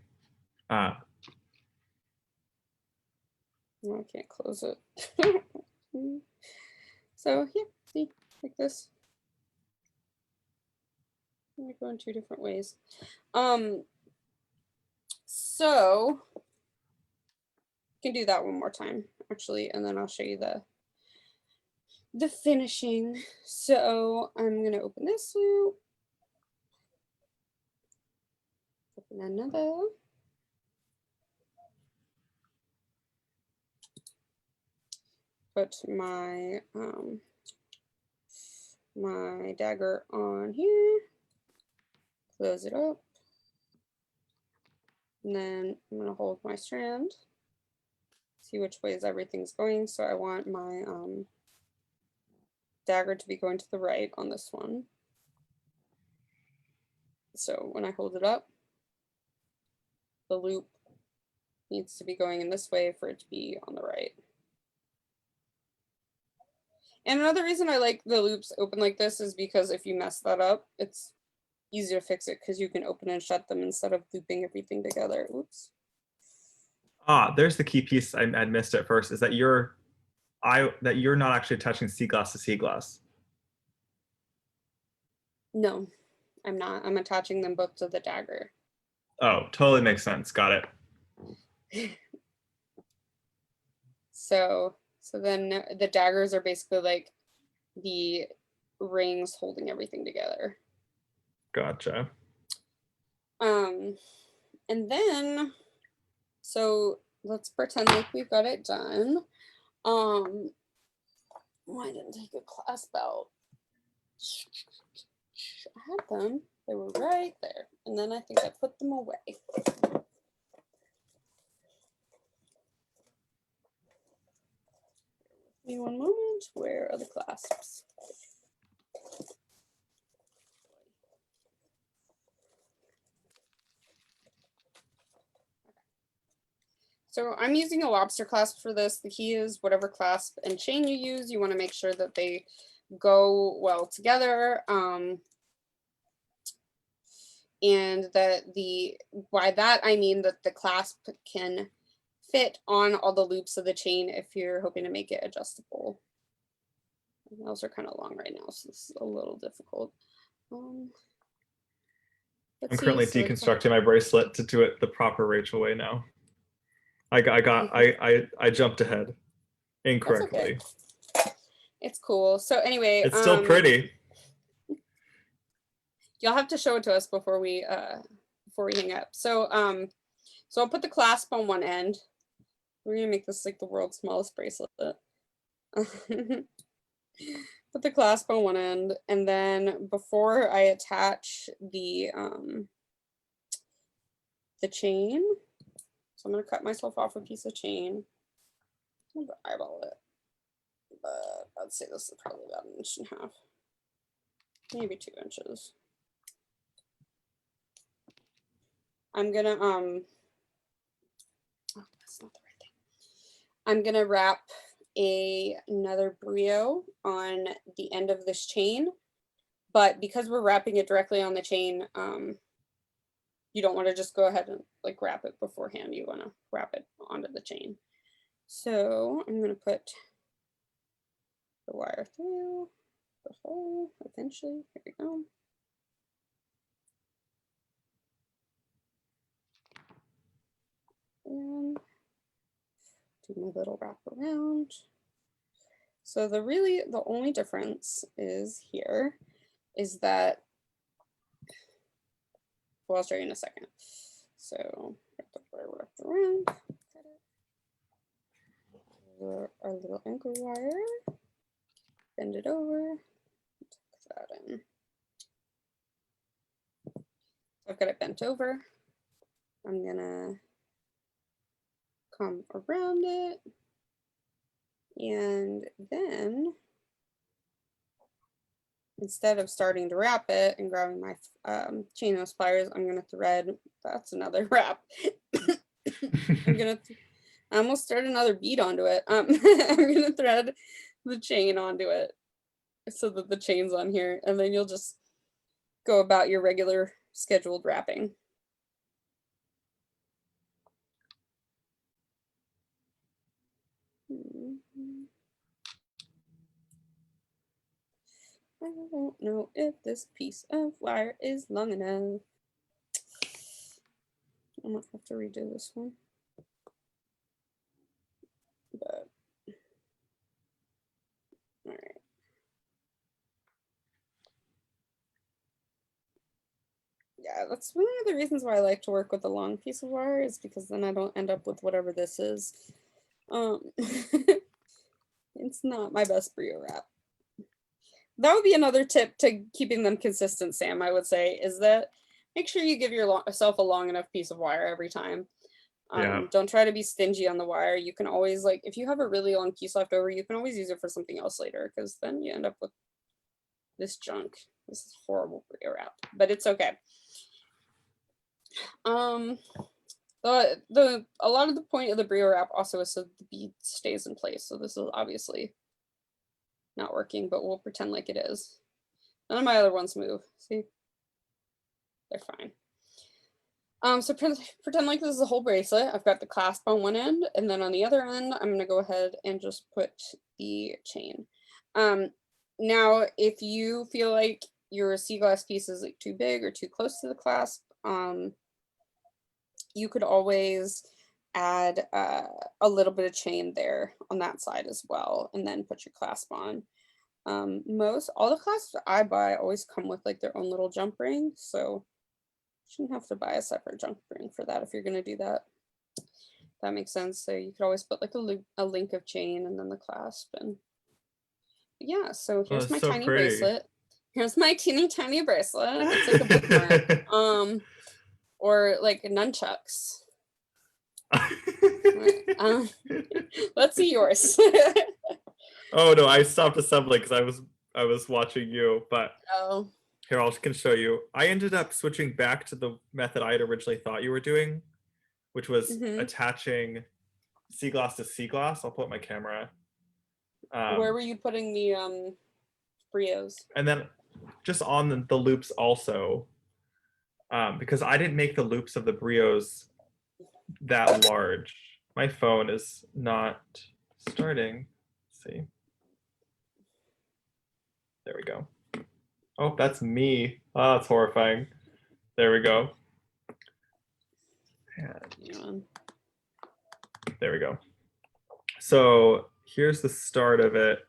No, I can't close it. So yeah, see, like this. I'm gonna go in 2 different ways. So you can do that one more time, actually, and then I'll show you the finishing. So I'm gonna open this loop, open another. Put my my dagger on here, close it up, and then I'm going to hold my strand, see which ways everything's going. So I want my dagger to be going to the right on this one. So when I hold it up, the loop needs to be going in this way for it to be on the right. And another reason I like the loops open like this is because if you mess that up, it's easier to fix it because you can open and shut them instead of looping everything together. Oops. There's the key piece I missed at first, is that you're not actually attaching sea glass to sea glass. No, I'm not. I'm attaching them both to the dagger. Oh, totally makes sense. Got it. So then the daggers are basically like the rings holding everything together. Gotcha. And then, so let's pretend like we've got it done. Why didn't take a clasp out? I had them. They were right there. And then I think I put them away. Give me one moment. Where are the clasps? So I'm using a lobster clasp for this. The key is whatever clasp and chain you use, you want to make sure that they go well together. And that by that I mean that the clasp can fit on all the loops of the chain if you're hoping to make it adjustable. Those are kind of long right now, so this is a little difficult. I'm currently deconstructing my bracelet to do it the proper Rachel way now. I jumped ahead incorrectly. Okay. It's cool. So anyway, it's still pretty. You'll have to show it to us before we hang up. So so I'll put the clasp on one end. We're gonna make this like the world's smallest bracelet. Put the clasp on one end, and then before I attach the chain, so I'm gonna cut myself off a piece of chain. I'm gonna eyeball it, but I'd say this is probably about 1.5 inches, maybe 2 inches. I'm gonna oh, that's not the right thing. I'm gonna wrap another Brio on the end of this chain, but because we're wrapping it directly on the chain, you don't want to just go ahead and like wrap it beforehand. You want to wrap it onto the chain. So I'm gonna put the wire through the hole eventually. Here we go. And do my little wrap around. So the only difference is here is that, well, I'll show you in a second. So wrap around, cut it. Our little anchor wire, bend it over, tuck that in. I've got it bent over. I'm gonna come around it, and then instead of starting to wrap it and grabbing my chain of pliers, I'm gonna thread. That's another wrap. I almost started another bead onto it. I'm gonna thread the chain onto it so that the chain's on here, and then you'll just go about your regular scheduled wrapping. I don't know if this piece of wire is long enough. I might have to redo this one. But all right. Yeah, that's one of the reasons why I like to work with a long piece of wire, is because then I don't end up with whatever this is. It's not my best Brio wrap. That would be another tip to keeping them consistent, Sam, I would say, is that make sure you give yourself a long enough piece of wire every time. Don't try to be stingy on the wire. You can always, like, if you have a really long piece left over, you can always use it for something else later, because then you end up with this junk. This is horrible Brio wrap, but it's okay. A lot of the point of the Brio wrap also is so the bead stays in place. So this is obviously not working, but we'll pretend like it is. None of my other ones move. See? they're fine. So pretend like this is a whole bracelet. I've got the clasp on one end, and then on the other end, I'm gonna go ahead and just put the chain. Now, if you feel like your sea glass piece is like too big or too close to the clasp, you could always add a little bit of chain there on that side as well, and then put your clasp on. All the clasps I buy always come with like their own little jump ring, so shouldn't have to buy a separate jump ring for that if you're going to do that. That makes sense. So you could always put like a link of chain and then the clasp. And yeah, so here's my tiny bracelet. Here's my teeny tiny bracelet. It's like a bookmark. Or like nunchucks. Let's see yours. Oh no, I stopped assembling because I was watching you, but oh. Here, I can show you. I ended up switching back to the method I had originally thought you were doing, which was attaching sea glass to sea glass. I'll put my camera. Where were you putting the Brios? And then just on the loops also, because I didn't make the loops of the Brios that large. My phone is not starting. Let's see. There we go. Oh, that's me. Oh, that's horrifying. There we go. And there we go. So here's the start of it.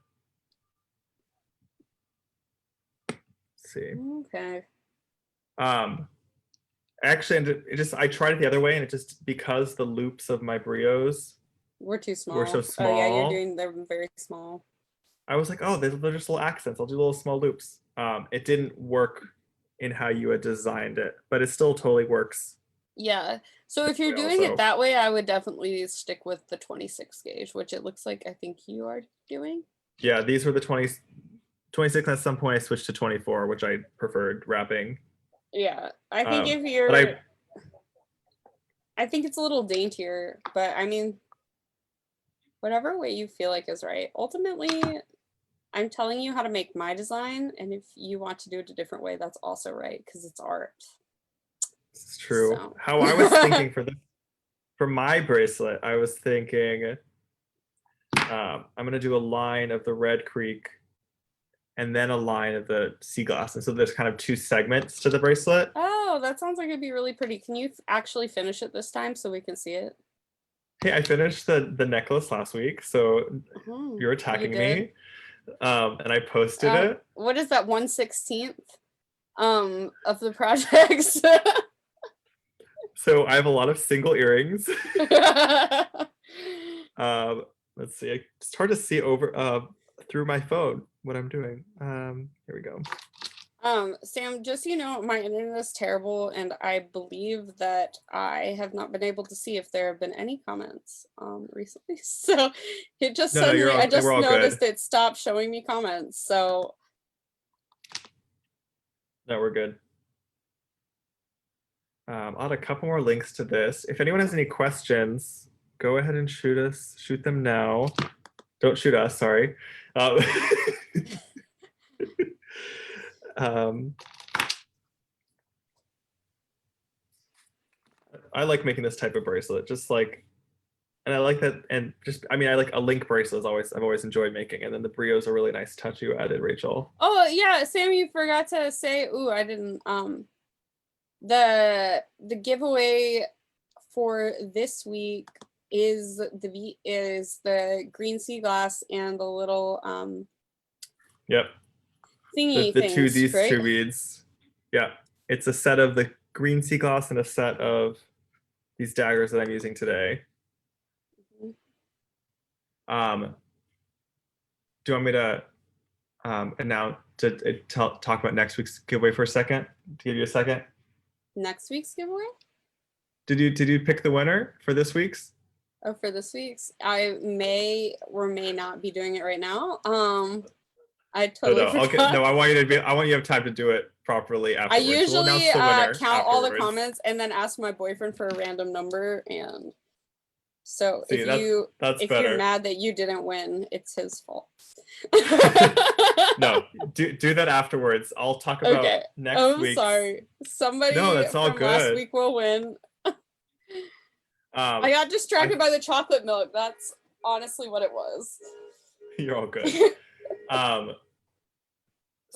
Let's see. Okay. Actually, I tried it the other way, and it just, because the loops of my Brios were too small. Were so small. Oh yeah, they're very small. I was like, oh, they're just little accents. I'll do little small loops. It didn't work in how you had designed it, but it still totally works. Yeah. So if you're doing it that way, I would definitely stick with the 26 gauge, which it looks like I think you are doing. Yeah, these were the 26. At some point, I switched to 24, which I preferred wrapping. Yeah, I think if you're, I think it's a little daintier, but I mean, whatever way you feel like is right. Ultimately, I'm telling you how to make my design, and if you want to do it a different way, that's also right, because it's art. This is true. So. How I was thinking for my bracelet, I was thinking I'm gonna do a line of the Red Creek and then a line of the sea glass. And so there's kind of two segments to the bracelet. Oh, that sounds like it'd be really pretty. Can you actually finish it this time so we can see it? Hey, I finished the necklace last week, so you're attacking me. And I posted it. What is that, 1/16 of the projects? So I have a lot of single earrings. Let's see. It's hard to see over through my phone what I'm doing. Here we go. Sam, just so you know, my internet is terrible, and I believe that I have not been able to see if there have been any comments recently. So it just suddenly, I just noticed it stopped showing me comments. So no, we're good. I'll add a couple more links to this. If anyone has any questions, go ahead and shoot them now. Don't shoot us, sorry. I like making this type of bracelet, just like, and I like that, and just, I mean, I like a link bracelet I've always enjoyed making, and then the Brio's a really nice touch you added, Rachel. Oh yeah, Sam, you forgot to say, I didn't, the giveaway for this week is the green sea glass and the little yep, thingy these right? two beads. Yeah, it's a set of the green sea glass and a set of these daggers that I'm using today. Do you want me to announce talk about next week's giveaway for a second? To give you a second. Next week's giveaway? Did you pick the winner for this week's? Oh, for this week's, I may or may not be doing it right now. I totally forgot. No, I want you to have time to do it properly afterwards. I usually count all the comments and then ask my boyfriend for a random number, and So See, that's if better. you're mad that you didn't win, it's his fault. No, do that afterwards. I'll talk about next week. Sorry. Somebody That's all from last good. week will win. I got distracted by the chocolate milk. That's honestly what it was. You're all good. So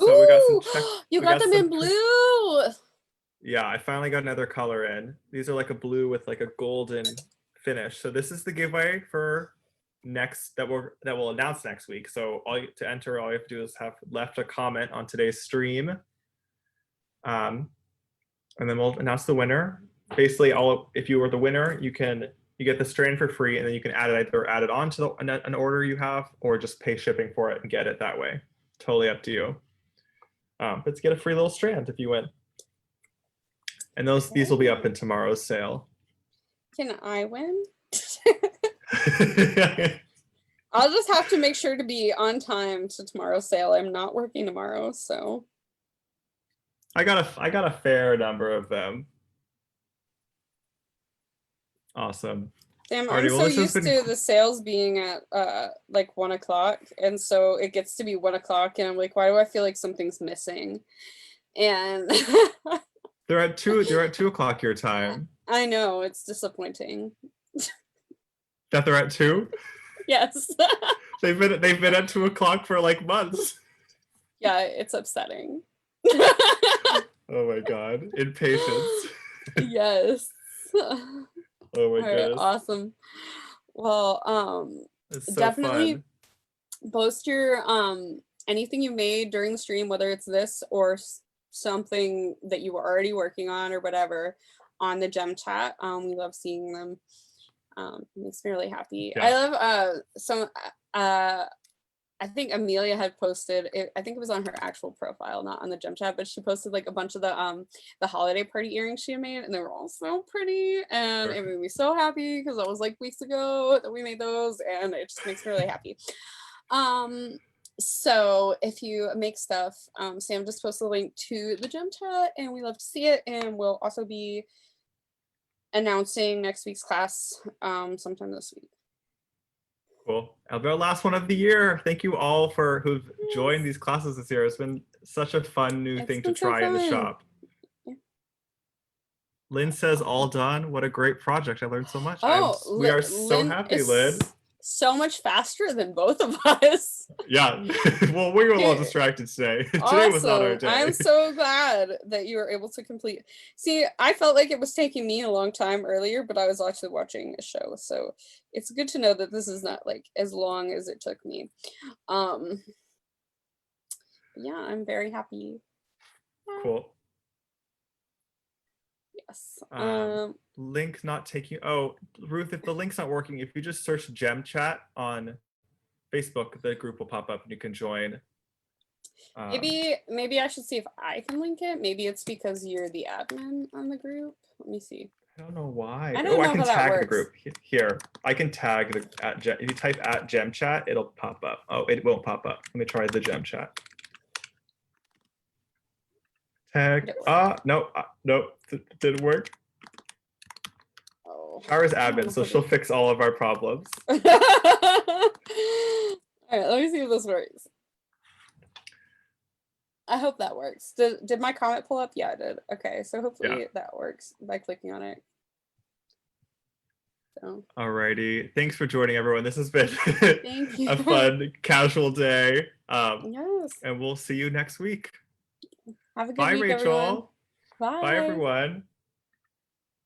we got some Czech. You got them in blue. Yeah, I finally got another color in. These are like a blue with like a golden finish. So this is the giveaway for next that we'll announce next week. So to enter, all you have to do is have left a comment on today's stream, and then we'll announce the winner. Basically, if you were the winner, you get the strand for free, and then you can add it on to an order you have, or just pay shipping for it and get it that way. Totally up to you. But to get a free little strand if you win. And these will be up in tomorrow's sale. Can I win? I'll just have to make sure to be on time to tomorrow's sale. I'm not working tomorrow, so. I got a fair number of them. Awesome. Damn, I'm so used to the sales being at like 1 o'clock, and so it gets to be 1 o'clock, and I'm like, why do I feel like something's missing? And they're at 2 o'clock your time. I know, it's disappointing. That they're at 2? Yes. They've been at 2 o'clock for like months. Yeah, it's upsetting. Oh my god. Impatience. Yes. Oh my goodness. Awesome. Well, it's so definitely fun. Post your anything you made during the stream, whether it's this or something that you were already working on or whatever, on the gem chat. We love seeing them. It makes me really happy. Yeah. I love I think Amelia had posted it, I think it was on her actual profile, not on the gem chat, but she posted like a bunch of the holiday party earrings she made, and they were all so pretty, and it made me so happy because that was like weeks ago that we made those, and it just makes me really happy. So if you make stuff, Sam just posted a link to the gem chat, and we love to see it, and we'll also be announcing next week's class sometime this week. Cool. It'll be our last one of the year. Thank you all who've joined these classes this year. It's been such a fun new thing to try in the shop. Yeah. Lynn says all done. What a great project. I learned so much. We are so happy, Lynn. So much faster than both of us. Yeah. Well, we were a little distracted today. Awesome. Today was not our day. I'm so glad that you were able to complete. See, I felt like it was taking me a long time earlier, but I was actually watching a show. So it's good to know that this is not like as long as it took me. Yeah, I'm very happy. Cool. Yes. Link not taking. Oh, Ruth, if the link's not working, if you just search Gem Chat on Facebook, the group will pop up and you can join. Maybe I should see if I can link it. Maybe it's because you're the admin on the group. Let me see. I don't know why. I can tag the group here. I can tag if you type @Gem Chat, it'll pop up. Oh, it won't pop up. Let me try the Gem Chat. Tag. No, didn't work. Oh. Shara's admin, so she'll fix all of our problems. All right, let me see if this works. I hope that works. Did my comment pull up? Yeah, it did. Okay, so hopefully that works by clicking on it. So. Alrighty, thanks for joining, everyone. This has been Thank you. a fun, casual day. Yes. And we'll see you next week. Have a good Bye, week, Rachel. everyone. Bye. Bye, everyone.